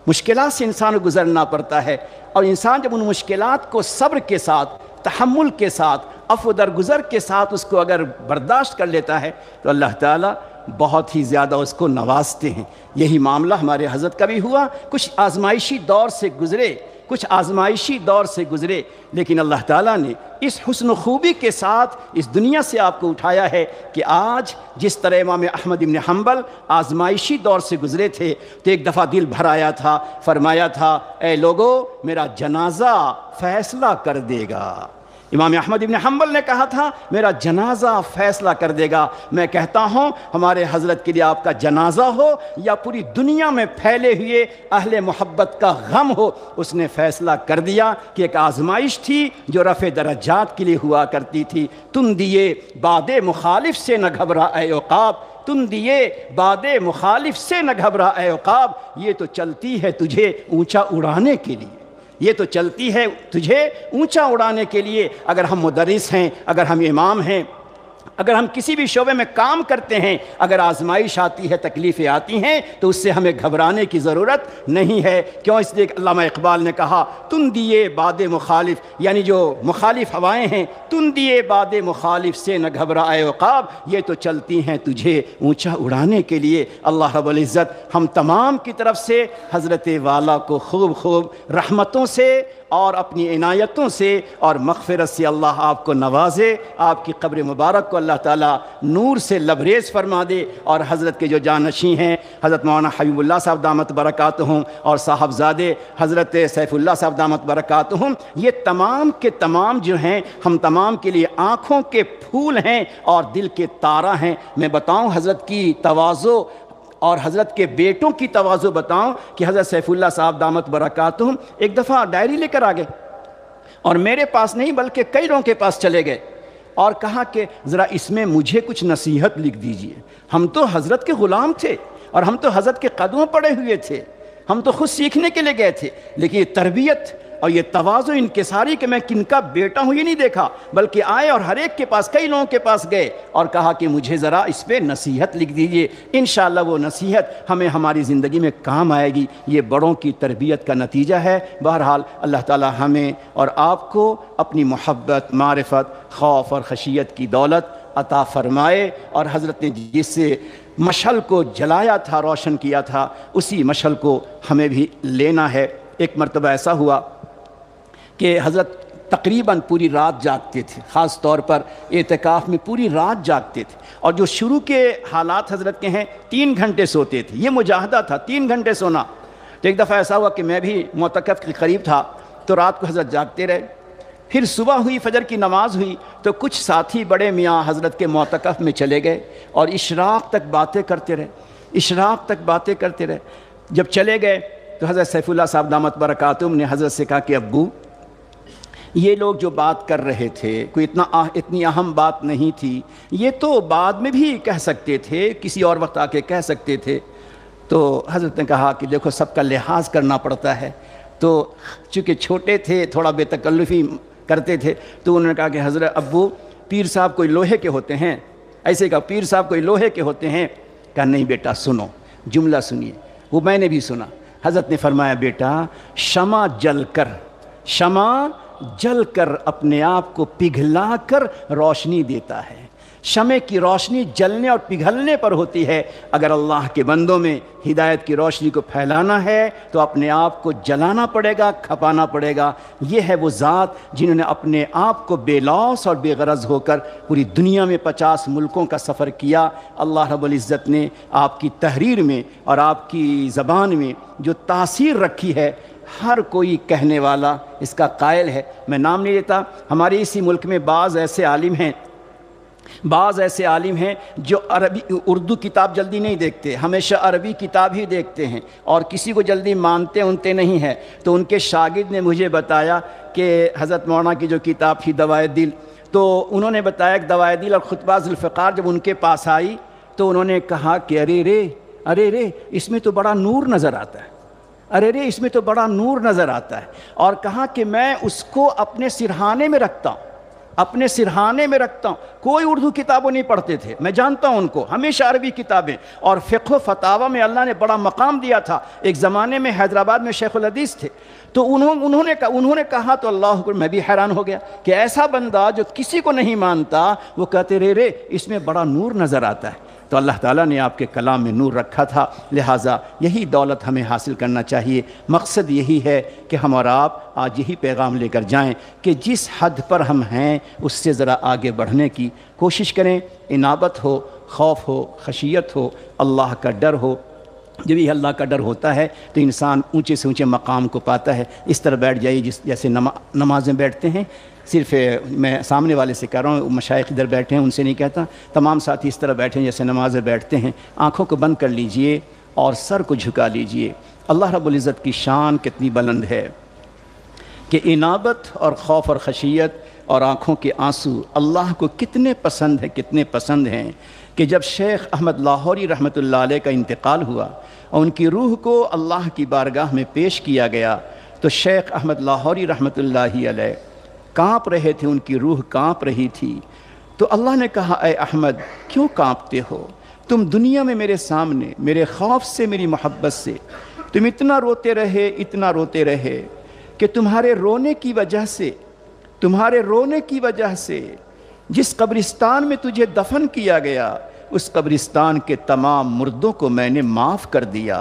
مشکلات سے انسان کو گزرنا پڑتا ہے، اور انسان جب ان مشکلات کو صبر کے ساتھ، تحمل کے ساتھ، عفو درگزر کے ساتھ اس کو اگر برداشت کر لیتا ہے تو اللہ تعالیٰ بہت ہی زیادہ اس کو نوازتے ہیں۔ یہی معاملہ ہمارے حضرت کا بھی ہوا، کچھ آزمائشی دور سے گزرے، لیکن اللہ تعالیٰ نے اس حسن و خوبی کے ساتھ اس دنیا سے آپ کو اٹھایا ہے کہ آج جس طرح امام احمد بن حنبل آزمائشی دور سے گزرے تھے تو ایک دفعہ دل بھر آیا تھا، فرمایا تھا اے لوگو میرا جنازہ فیصلہ کر دے گا۔ امام احمد بن حنبل نے کہا تھا میرا جنازہ فیصلہ کر دے گا۔ میں کہتا ہوں ہمارے حضرت کے لیے آپ کا جنازہ ہو یا پوری دنیا میں پھیلے ہوئے اہل محبت کا غم ہو، اس نے فیصلہ کر دیا کہ ایک آزمائش تھی جو رفع درجات کے لیے ہوا کرتی تھی۔ تم دیے باد مخالف سے نہ گھبرا اے عقاب، تم دیے باد مخالف سے نہ گھبرا اے عقاب، یہ تو چلتی ہے تجھے اونچا اڑانے کے لیے، یہ تو چلتی ہے تجھے اونچا اڑانے کے لیے۔ اگر ہم مدرس ہیں، اگر ہم امام ہیں، اگر ہم کسی بھی شعبے میں کام کرتے ہیں، اگر آزمائش آتی ہے، تکلیفیں آتی ہیں، تو اس سے ہمیں گھبرانے کی ضرورت نہیں ہے۔ کیوں؟ اس لیے علامہ اقبال نے کہا تن دیے باد مخالف، یعنی جو مخالف ہوائیں ہیں، تن دیے باد مخالف سے نہ گھبرائے عقاب، یہ تو چلتی ہیں تجھے اونچا اڑانے کے لیے۔ اللہ رب العزت ہم تمام کی طرف سے حضرت والا کو خوب خوب رحمتوں سے اور اپنی عنایتوں سے اور مغفرت سے اللہ آپ کو نوازے، آپ کی قبر مبارک کو اللہ تعالیٰ نور سے لبریز فرما دے، اور حضرت کے جو جانشین ہیں حضرت مولانا حبیب اللہ صاحب دامت برکاتہم اور صاحبزادے حضرت سیف اللہ صاحب دامت برکاتہم، یہ تمام کے تمام جو ہیں ہم تمام کے لیے آنکھوں کے پھول ہیں اور دل کے تارہ ہیں۔ میں بتاؤں حضرت کی تواضع اور حضرت کے بیٹوں کی تواضع بتاؤں کہ حضرت سیف اللہ صاحب دامت برکاتہم ایک دفعہ ڈائری لے کر آگئے، اور میرے پاس نہیں بلکہ کئی لوگوں کے پاس چلے گئے، اور کہا کہ ذرا اس میں مجھے کچھ نصیحت لکھ دیجئے۔ ہم تو حضرت کے غلام تھے، اور ہم تو حضرت کے قدموں پڑے ہوئے تھے، ہم تو خود سیکھنے کے لیے گئے تھے، لیکن یہ تربیت اور یہ تواضع انکساری کہ میں کن کا بیٹا ہوں یہ نہیں دیکھا، بلکہ آئے اور ہر ایک کے پاس، کئی لوگوں کے پاس گئے اور کہا کہ مجھے ذرا اس پہ نصیحت لکھ دیجئے، انشاءاللہ وہ نصیحت ہمیں ہماری زندگی میں کام آئے گی۔ یہ بڑوں کی تربیت کا نتیجہ ہے۔ بہرحال اللہ تعالی ہمیں اور آپ کو اپنی محبت، معرفت، خوف اور خشیت کی دولت عطا فرمائے، اور حضرت نے جس سے مشعل کو جلایا تھا، روشن کیا تھا، اسی مشعل کو ہمیں بھی لینا ہے۔ ایک مرتبہ ایسا ہوا کہ حضرت تقریباً پوری رات جاگتے تھے، خاص طور پر اعتکاف میں پوری رات جاگتے تھے، اور جو شروع کے حالات حضرت کے ہیں 3 گھنٹے سوتے تھے، یہ مجاہدہ تھا 3 گھنٹے سونا۔ تو ایک دفعہ ایسا ہوا کہ میں بھی معتکف کے قریب تھا، تو رات کو حضرت جاگتے رہے، پھر صبح ہوئی، فجر کی نماز ہوئی، تو کچھ ساتھی بڑے میاں حضرت کے معتکف میں چلے گئے اور اشراق تک باتیں کرتے رہے، اشراق تک باتیں کرتے رہے۔ جب چلے گئے تو حضرت سیف اللہ صاحب دامت برکاتہم نے حضرت سے کہا کہ ابو، یہ لوگ جو بات کر رہے تھے کوئی اتنی اہم بات نہیں تھی، یہ تو بعد میں بھی کہہ سکتے تھے، کسی اور وقت آ کے کہہ سکتے تھے۔ تو حضرت نے کہا کہ دیکھو سب کا لحاظ کرنا پڑتا ہے، تو چونکہ چھوٹے تھے، تھوڑا بے تکلفی کرتے تھے، تو انہوں نے کہا کہ حضرت ابو، پیر صاحب کوئی لوہے کے ہوتے ہیں؟ ایسے کہا پیر صاحب کوئی لوہے کے ہوتے ہیں؟ کہا نہیں بیٹا، سنو جملہ سنیے، وہ میں نے بھی سنا۔ حضرت نے فرمایا بیٹا، شمع جل کر اپنے آپ کو پگھلا کر روشنی دیتا ہے۔ شمع کی روشنی جلنے اور پگھلنے پر ہوتی ہے۔ اگر اللہ کے بندوں میں ہدایت کی روشنی کو پھیلانا ہے تو اپنے آپ کو جلانا پڑے گا، کھپانا پڑے گا۔ یہ ہے وہ ذات جنہوں نے اپنے آپ کو بے لوث اور بے غرض ہو کر پوری دنیا میں 50 ملکوں کا سفر کیا۔ اللہ رب العزت نے آپ کی تحریر میں اور آپ کی زبان میں جو تاثیر رکھی ہے، ہر کوئی کہنے والا اس کا قائل ہے۔ میں نام نہیں لیتا، ہمارے اسی ملک میں بعض ایسے عالم ہیں جو اردو کتاب جلدی نہیں دیکھتے، ہمیشہ عربی کتاب ہی دیکھتے ہیں، اور کسی کو جلدی مانتے انتے نہیں ہیں۔ تو ان کے شاگرد نے مجھے بتایا کہ حضرت مولانا کی جو کتاب تھی دوائے دل، تو انہوں نے بتایا کہ دوائے دل اور خطبہ ذوالفقار جب ان کے پاس آئی تو انہوں نے کہا کہ ارے رے اس میں تو بڑا نور نظر آتا ہے، اس میں تو بڑا نور نظر آتا ہے، اور کہا کہ میں اس کو اپنے سرہانے میں رکھتا ہوں، کوئی اردو کتابوں نہیں پڑھتے تھے، میں جانتا ہوں ان کو، ہمیشہ عربی کتابیں، اور فقہ و فتاوی میں اللہ نے بڑا مقام دیا تھا۔ ایک زمانے میں حیدرآباد میں شیخ الحدیث تھے، تو انہوں نے کہا تو اللہ اکبر، میں بھی حیران ہو گیا کہ ایسا بندہ جو کسی کو نہیں مانتا، وہ کہتے رے اس میں بڑا نور نظر آتا ہے۔ تو اللہ تعالیٰ نے آپ کے کلام میں نور رکھا تھا، لہٰذا یہی دولت ہمیں حاصل کرنا چاہیے۔ مقصد یہی ہے کہ ہم اور آپ آج یہی پیغام لے کر جائیں کہ جس حد پر ہم ہیں اس سے ذرا آگے بڑھنے کی کوشش کریں۔ انابت ہو، خوف ہو، خشیت ہو، اللہ کا ڈر ہو۔ جب یہ اللہ کا ڈر ہوتا ہے تو انسان اونچے سے اونچے مقام کو پاتا ہے۔ اس طرح بیٹھ جائیے جیسے نمازیں بیٹھتے ہیں، صرف میں سامنے والے سے کہہ رہا ہوں، مشائخ ادھر بیٹھے ہیں ان سے نہیں کہتا، تمام ساتھی اس طرح بیٹھیں جیسے نمازیں بیٹھتے ہیں۔ آنکھوں کو بند کر لیجئے اور سر کو جھکا لیجئے۔ اللہ رب العزت کی شان کتنی بلند ہے کہ انابت اور خوف اور خشیت اور آنکھوں کے آنسو اللہ کو کتنے پسند ہیں کہ جب شیخ احمد لاہوری رحمۃ اللہ علیہ کا انتقال ہوا اور ان کی روح کو اللہ کی بارگاہ میں پیش کیا گیا تو شیخ احمد لاہوری رحمۃ اللہ علیہ کانپ رہے تھے، ان کی روح کانپ رہی تھی۔ تو اللہ نے کہا اے احمد کیوں کانپتے ہو؟ تم دنیا میں میرے سامنے میرے خوف سے میری محبت سے تم اتنا روتے رہے کہ تمہارے رونے کی وجہ سے جس قبرستان میں تجھے دفن کیا گیا اس قبرستان کے تمام مردوں کو میں نے معاف کر دیا۔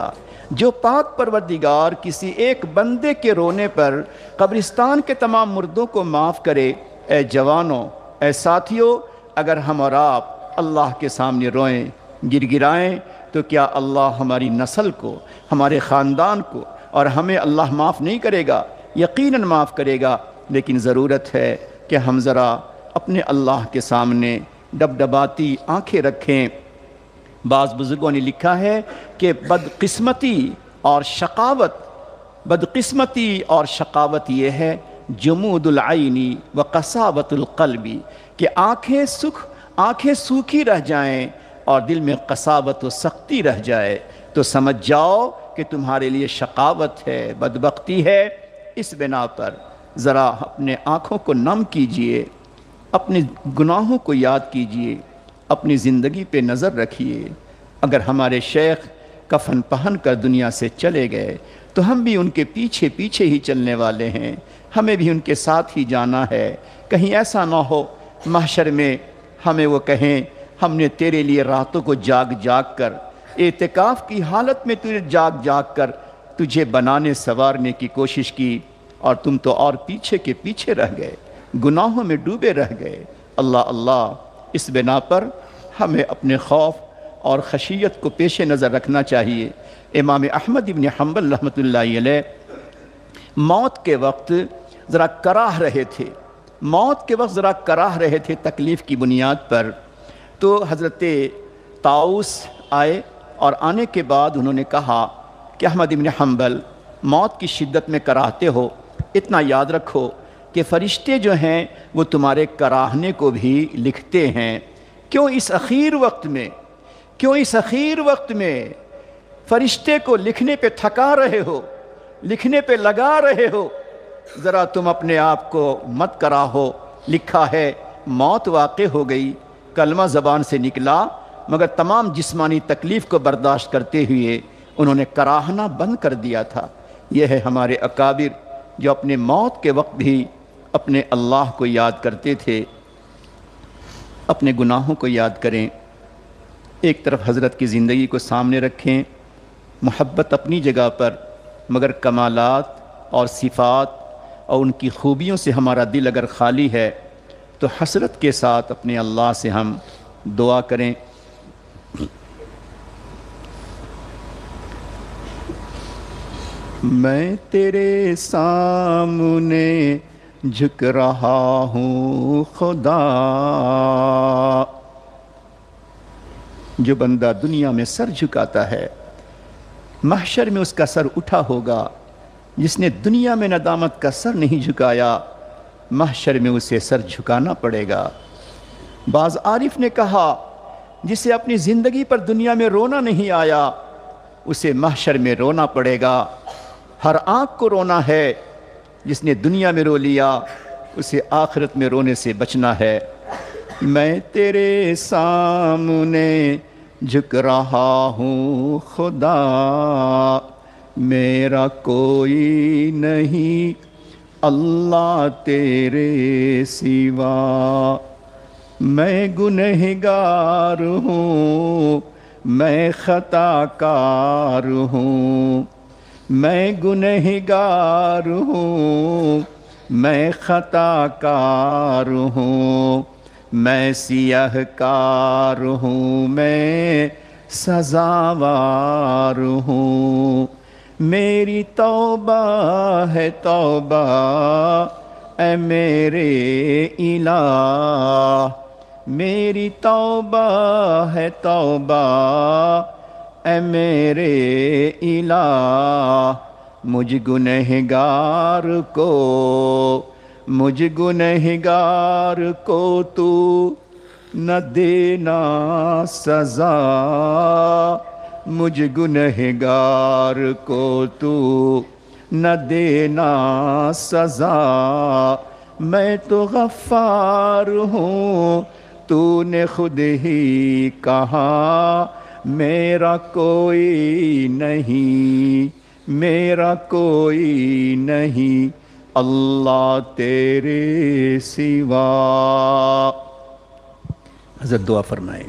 جو پاک پروردگار کسی ایک بندے کے رونے پر قبرستان کے تمام مردوں کو معاف کرے، اے جوانوں، اے ساتھیوں، اگر ہم اور آپ اللہ کے سامنے روئیں، گر گرائیں، تو کیا اللہ ہماری نسل کو، ہمارے خاندان کو اور ہمیں اللہ معاف نہیں کرے گا؟ یقیناً معاف کرے گا، لیکن ضرورت ہے کہ ہم ذرا اپنے اللہ کے سامنے ڈبڈباتی آنکھیں رکھیں۔ بعض بزرگوں نے لکھا ہے کہ بدقسمتی اور شقاوت یہ ہے جمود العینی و قساوت القلبی، کہ آنکھیں سوکھی رہ جائیں اور دل میں قساوت و سختی رہ جائے، تو سمجھ جاؤ کہ تمہارے لیے شقاوت ہے، بدبختی ہے۔ اس بنا پر ذرا اپنے آنکھوں کو نم کیجئے، اپنے گناہوں کو یاد کیجئے، اپنی زندگی پہ نظر رکھیے۔ اگر ہمارے شیخ کفن پہن کر دنیا سے چلے گئے تو ہم بھی ان کے پیچھے پیچھے ہی چلنے والے ہیں، ہمیں بھی ان کے ساتھ ہی جانا ہے۔ کہیں ایسا نہ ہو محشر میں ہمیں وہ کہیں ہم نے تیرے لیے راتوں کو جاگ کر، اعتکاف کی حالت میں تجھے جاگ کر تجھے بنانے سنوارنے کی کوشش کی اور تم تو اور پیچھے کے پیچھے رہ گئے، گناہوں میں ڈوبے رہ گئے۔ اللہ اس بنا پر ہمیں اپنے خوف اور خشیت کو پیش نظر رکھنا چاہیے۔ امام احمد ابن حنبل رحمۃ اللہ علیہ موت کے وقت ذرا کراہ رہے تھے تکلیف کی بنیاد پر، تو حضرت طاؤس آئے اور آنے کے بعد انہوں نے کہا کہ احمد ابن حنبل موت کی شدت میں کراہتے ہو، اتنا یاد رکھو کہ فرشتے جو ہیں وہ تمہارے کراہنے کو بھی لکھتے ہیں۔ کیوں اس اخیر وقت میں فرشتے کو لکھنے پہ تھکا رہے ہو، لکھنے پہ لگا رہے ہو؟ ذرا تم اپنے آپ کو مت کراہو۔ لکھا ہے موت واقع ہو گئی، کلمہ زبان سے نکلا، مگر تمام جسمانی تکلیف کو برداشت کرتے ہوئے انہوں نے کراہنا بند کر دیا تھا۔ یہ ہے ہمارے اکابر جو اپنے موت کے وقت بھی اپنے اللہ کو یاد کرتے تھے۔ اپنے گناہوں کو یاد کریں، ایک طرف حضرت کی زندگی کو سامنے رکھیں، محبت اپنی جگہ پر، مگر کمالات اور صفات اور ان کی خوبیوں سے ہمارا دل اگر خالی ہے تو حسرت کے ساتھ اپنے اللہ سے ہم دعا کریں۔ میں تیرے سامنے جھک رہا ہوں خدا۔ جو بندہ دنیا میں سر جھکاتا ہے محشر میں اس کا سر اٹھا ہوگا، جس نے دنیا میں ندامت کا سر نہیں جھکایا محشر میں اسے سر جھکانا پڑے گا۔ بعض عارف نے کہا جسے اپنی زندگی پر دنیا میں رونا نہیں آیا اسے محشر میں رونا پڑے گا۔ ہر آنکھ کو رونا ہے، جس نے دنیا میں رو لیا اسے آخرت میں رونے سے بچنا ہے۔ میں تیرے سامنے جھک رہا ہوں خدا، میرا کوئی نہیں اللہ تیرے سوا۔ میں گنہگار ہوں، میں خطا کار ہوں، میں گنہگار ہوں، میں خطا کار ہوں، میں سیاہ کار ہوں، میں سزاوار ہوں۔ میری توبہ ہے توبہ اے میرے الہ، میری توبہ ہے توبہ اے میرے الہ۔ مجھ گنہگار کو تو نہ دینا سزا، مجھ گنہگار کو تو نہ دینا سزا۔ میں تو غفار ہوں تو نے خود ہی کہا میرا کوئی نہیں، میرا کوئی نہیں اللہ تیرے سوا۔ حضرت دعا فرمائے۔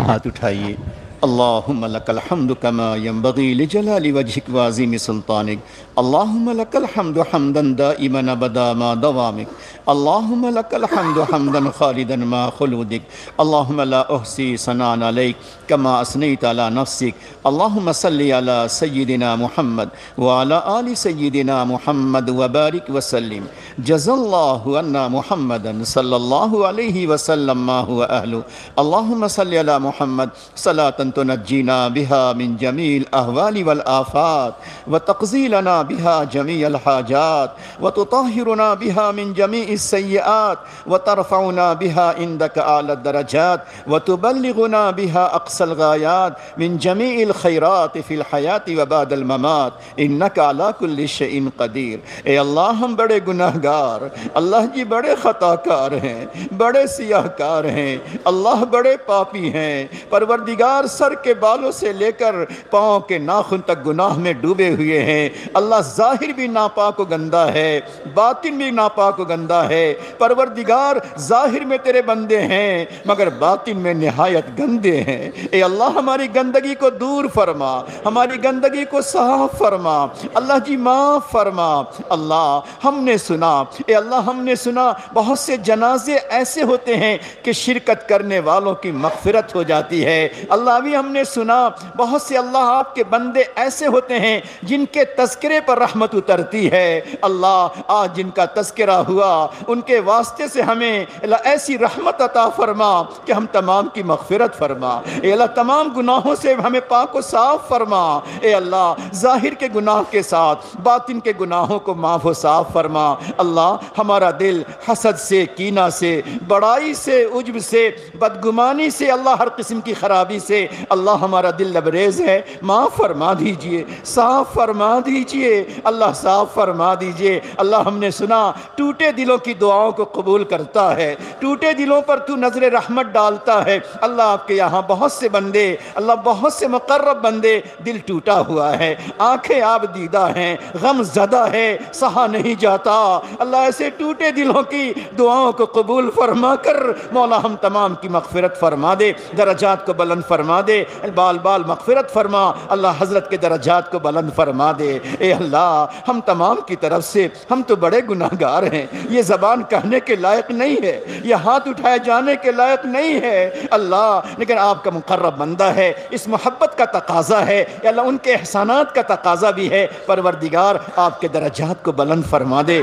ہاتھ اٹھائیے۔ اللہم لک الحمد کما ینبغی لجلال وجہک وعظیم سلطانک، اللہم لک الحمد حمدا دائما ابدا ما دوامک، اللہم لک الحمد حمدا خالدا ما خلودک، اللہم لا احصی ثناء علیک کما اثنیت علی نفسک، اللہم صلی علی سیدنا محمد وعلی آل سیدنا محمد وبارک وسلم۔ جزا اللہ عنا محمدا صلی اللہ علیہ وسلم ما هو اہلہ، اللہم صلی علی محمد صلاة تنجینا بها من جمیع الاحوال والآفات وتقضی لنا بها جمیع الحاجات وتطہرنا بها من جمیع السیئات وترفعنا بها عندك اعلی الدرجات وتبلغنا بها اقصى الغایات من جمیع الخیرات فی الحیات وبعد الممات انك على كل شیء قدیر۔ اے اللہ ہم بڑے گناہگار، اللہ جی بڑے خطا کار ہیں، بڑے سیاہ کار ہیں، اللہ بڑے پاپی ہیں، پروردگار سر کے بالوں سے لے کر پاؤں کے ناخن تک گناہ میں ڈوبے ہوئے ہیں۔ اللہ ظاہر بھی ناپاک و گندہ ہے، باطن بھی ناپاک و گندہ ہے۔ پروردگار ظاہر میں تیرے بندے ہیں مگر باطن میں نہایت گندے ہیں۔ اے اللہ ہماری گندگی کو دور فرما، ہماری گندگی کو صاف فرما، اللہ جی معاف فرما۔ اللہ ہم نے سنا، اے اللہ ہم نے سنا بہت سے جنازے ایسے ہوتے ہیں کہ شرکت کرنے والوں کی مغفرت ہو جاتی ہے۔ اللہ ابھی ہم نے سنا بہت سے اللہ آپ کے بندے ایسے ہوتے ہیں جن کے تذکرے پر رحمت اترتی ہے۔ اللہ آج جن کا تذکرہ ہوا ان کے واسطے سے ہمیں اللہ ایسی رحمت عطا فرما کہ ہم تمام کی مغفرت فرما۔ اے اللہ تمام گناہوں سے ہمیں پاک و صاف فرما۔ اے اللہ ظاہر کے گناہ کے ساتھ باطن کے گناہوں کو معاف و صاف فرما۔ اللہ ہمارا دل حسد سے، کینہ سے، بڑائی سے، عجب سے، بدگمانی سے، اللہ ہر قسم کی خرابی سے اللہ ہمارا دل لبریز ہے، معاف فرما دیجئے، صاف فرما دیجئے، اللہ صاف فرما دیجئے۔ اللہ ہم نے سنا ٹوٹے دلوں کی دعاؤں کو قبول کرتا ہے، ٹوٹے دلوں پر تو نظر رحمت ڈالتا ہے۔ اللہ آپ کے یہاں بہت سے بندے، اللہ بہت سے مقرب بندے دل ٹوٹا ہوا ہے، آنکھیں آب دیدہ ہیں، غم زدہ ہے، سہا نہیں جاتا۔ اللہ ایسے ٹوٹے دلوں کی دعاؤں کو قبول فرما کر مولا ہم تمام کی مغفرت فرما دے، درجات کو بلند فرما دے، بال بال مغفرت فرما، اللہ حضرت کے درجات کو بلند فرما دے۔ اے اللہ ہم تمام کی طرف سے ہم تو بڑے گناہگار ہیں، یہ زبان کہنے کے لائق نہیں ہے، یہ ہاتھ اٹھائے جانے کے لائق نہیں ہے اللہ، لیکن آپ کا مقرب بندہ ہے، اس محبت کا تقاضا ہے، یا اللہ ان کے احسانات کا تقاضا بھی ہے۔ پروردگار آپ کے درجات کو بلند فرما دے،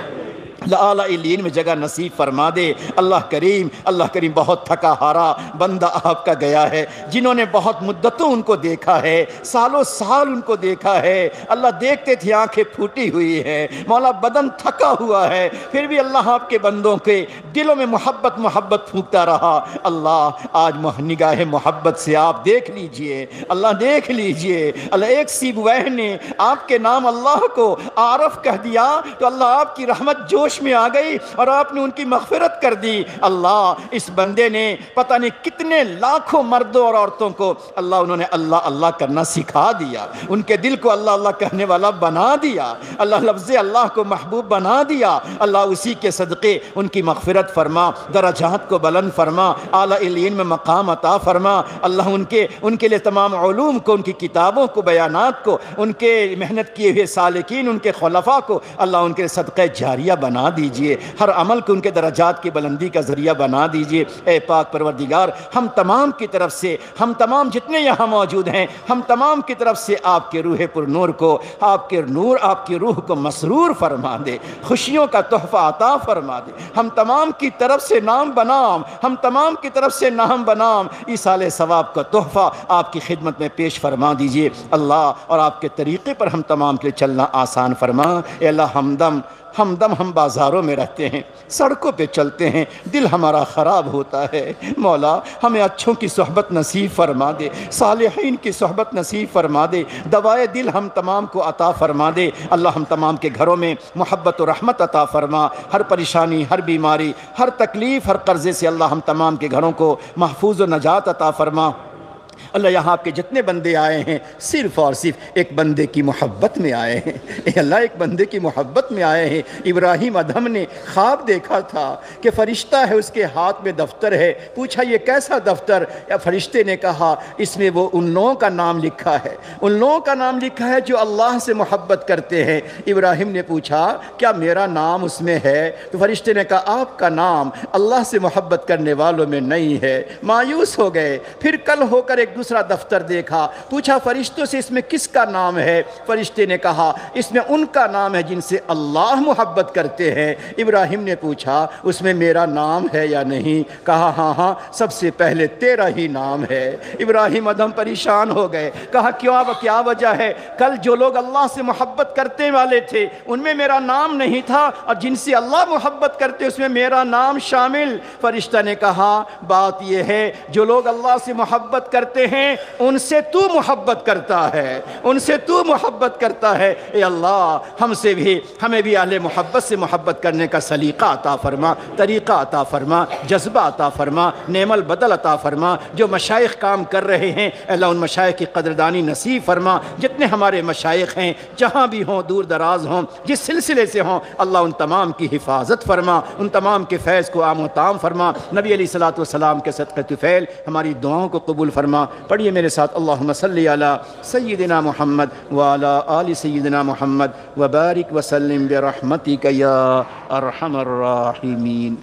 اعلیٰ علیین میں جگہ نصیب فرما دے۔ اللہ کریم بہت تھکا ہارا بندہ آپ کا گیا ہے، جنہوں نے بہت مدتوں ان کو دیکھا ہے، سالوں سال ان کو دیکھا ہے، اللہ دیکھتے تھے آنکھیں پھوٹی ہوئی ہے، مولا بدن تھکا ہوا ہے، پھر بھی اللہ آپ کے بندوں کے دلوں میں محبت پھونکتا رہا۔ اللہ آج نگاہ محبت سے آپ دیکھ لیجئے، اللہ دیکھ لیجئے۔ اللہ ایک سی بوہ نے آپ کے نام اللہ کو عارف کہہ دیا تو اللہ آپ کی رحمت جوش میں آ گئی اور آپ نے ان کی مغفرت کر دی۔ اللہ اس بندے نے پتہ نہیں کتنے لاکھوں مردوں اور عورتوں کو اللہ انہوں نے اللہ کرنا سکھا دیا، ان کے دل کو اللہ کہنے والا بنا دیا، اللہ لفظ اللہ کو محبوب بنا دیا۔ اللہ اسی کے صدقے ان کی مغفرت فرما، درجات کو بلند فرما، اعلیٰ علیین میں مقام عطا فرما۔ اللہ ان کے لیے تمام علوم کو، ان کی کتابوں کو، بیانات کو، ان کے محنت کیے ہوئے سالکین، ان کے خلفاء کو اللہ ان کے صدقہ جاریہ بنا دیجئے، ہر عمل کو ان کے درجات کی بلندی کا ذریعہ بنا دیجئے۔ اے پاک پروردگار ہم تمام کی طرف سے، ہم تمام جتنے یہاں موجود ہیں، ہم تمام کی طرف سے آپ کے روح پر نور کو، آپ کی روح کو مسرور فرما دے، خوشیوں کا تحفہ عطا فرما دے۔ ہم تمام کی طرف سے نام بنام، ہم تمام کی طرف سے نام بنام ایصال ثواب کا تحفہ آپ کی خدمت میں پیش فرما دیجئے اللہ، اور آپ کے طریقے پر ہم تمام کے لیے چلنا آسان فرما۔ اے اللہ ہمدم ہم بازاروں میں رہتے ہیں، سڑکوں پہ چلتے ہیں، دل ہمارا خراب ہوتا ہے۔ مولا ہمیں اچھوں کی صحبت نصیب فرما دے، صالحین کی صحبت نصیب فرما دے، دوائے دل ہم تمام کو عطا فرما دے۔ اللہ ہم تمام کے گھروں میں محبت و رحمت عطا فرما، ہر پریشانی، ہر بیماری، ہر تکلیف، ہر قرضے سے اللہ ہم تمام کے گھروں کو محفوظ و نجات عطا فرما۔ اللہ یہاں آپ کے جتنے بندے آئے ہیں صرف اور صرف ایک بندے کی محبت میں آئے ہیں، اے اللہ ایک بندے کی محبت میں آئے ہیں۔ ابراہیم ادھم نے خواب دیکھا تھا کہ فرشتہ ہے، اس کے ہاتھ میں دفتر ہے، پوچھا یہ کیسا دفتر؟ یا فرشتے نے کہا اس میں وہ ان لوگوں کا نام لکھا ہے، ان لوگوں کا نام لکھا ہے جو اللہ سے محبت کرتے ہیں۔ ابراہیم نے پوچھا کیا میرا نام اس میں ہے؟ تو فرشتے نے کہا آپ کا نام اللہ سے محبت کرنے والوں میں نہیں ہے۔ مایوس ہو گئے، پھر کل ہو کر ایک دوسرا دفتر دیکھا، پوچھا فرشتوں سے اس میں کس کا نام ہے؟ فرشتے نے کہا اس میں ان کا نام ہے جن سے اللہ محبت کرتے ہیں۔ ابراہیم نے پوچھا اس میں میرا نام ہے یا نہیں؟ کہا ہاں ہاں سب سے پہلے تیرا ہی نام ہے۔ ابراہیم ادھم پریشان ہو گئے، کہا کیا وجہ ہے؟ کل جو لوگ اللہ سے محبت کرتے والے تھے ان میں میرا نام نہیں تھا، اور جن سے اللہ محبت کرتے اس میں میرا نام شامل۔ فرشتہ نے کہا بات یہ ہے جو لوگ اللہ سے محبت کرتے ہیں ان سے تو محبت کرتا ہے، ان سے تو محبت کرتا ہے۔ اے اللہ ہمیں بھی اہل محبت سے محبت کرنے کا سلیقہ عطا فرما، طریقہ عطا فرما، جذبہ عطا فرما، نعم البدل عطا فرما۔ جو مشائخ کام کر رہے ہیں اے اللہ ان مشائخ کی قدردانی نصیب فرما۔ جتنے ہمارے مشائخ ہیں جہاں بھی ہوں، دور دراز ہوں، جس سلسلے سے ہوں، اللہ ان تمام کی حفاظت فرما، ان تمام کے فیض کو عام و تام فرما۔ نبی علیہ الصلوۃ والسلام کے صدقہ طفیل ہماری دعاؤں کو قبول فرما۔ پڑھیے میرے ساتھ اللہم صلی علی سیدنا محمد وعلی آل سیدنا محمد وبارک وسلم برحمتک یا ارحم الراحمین۔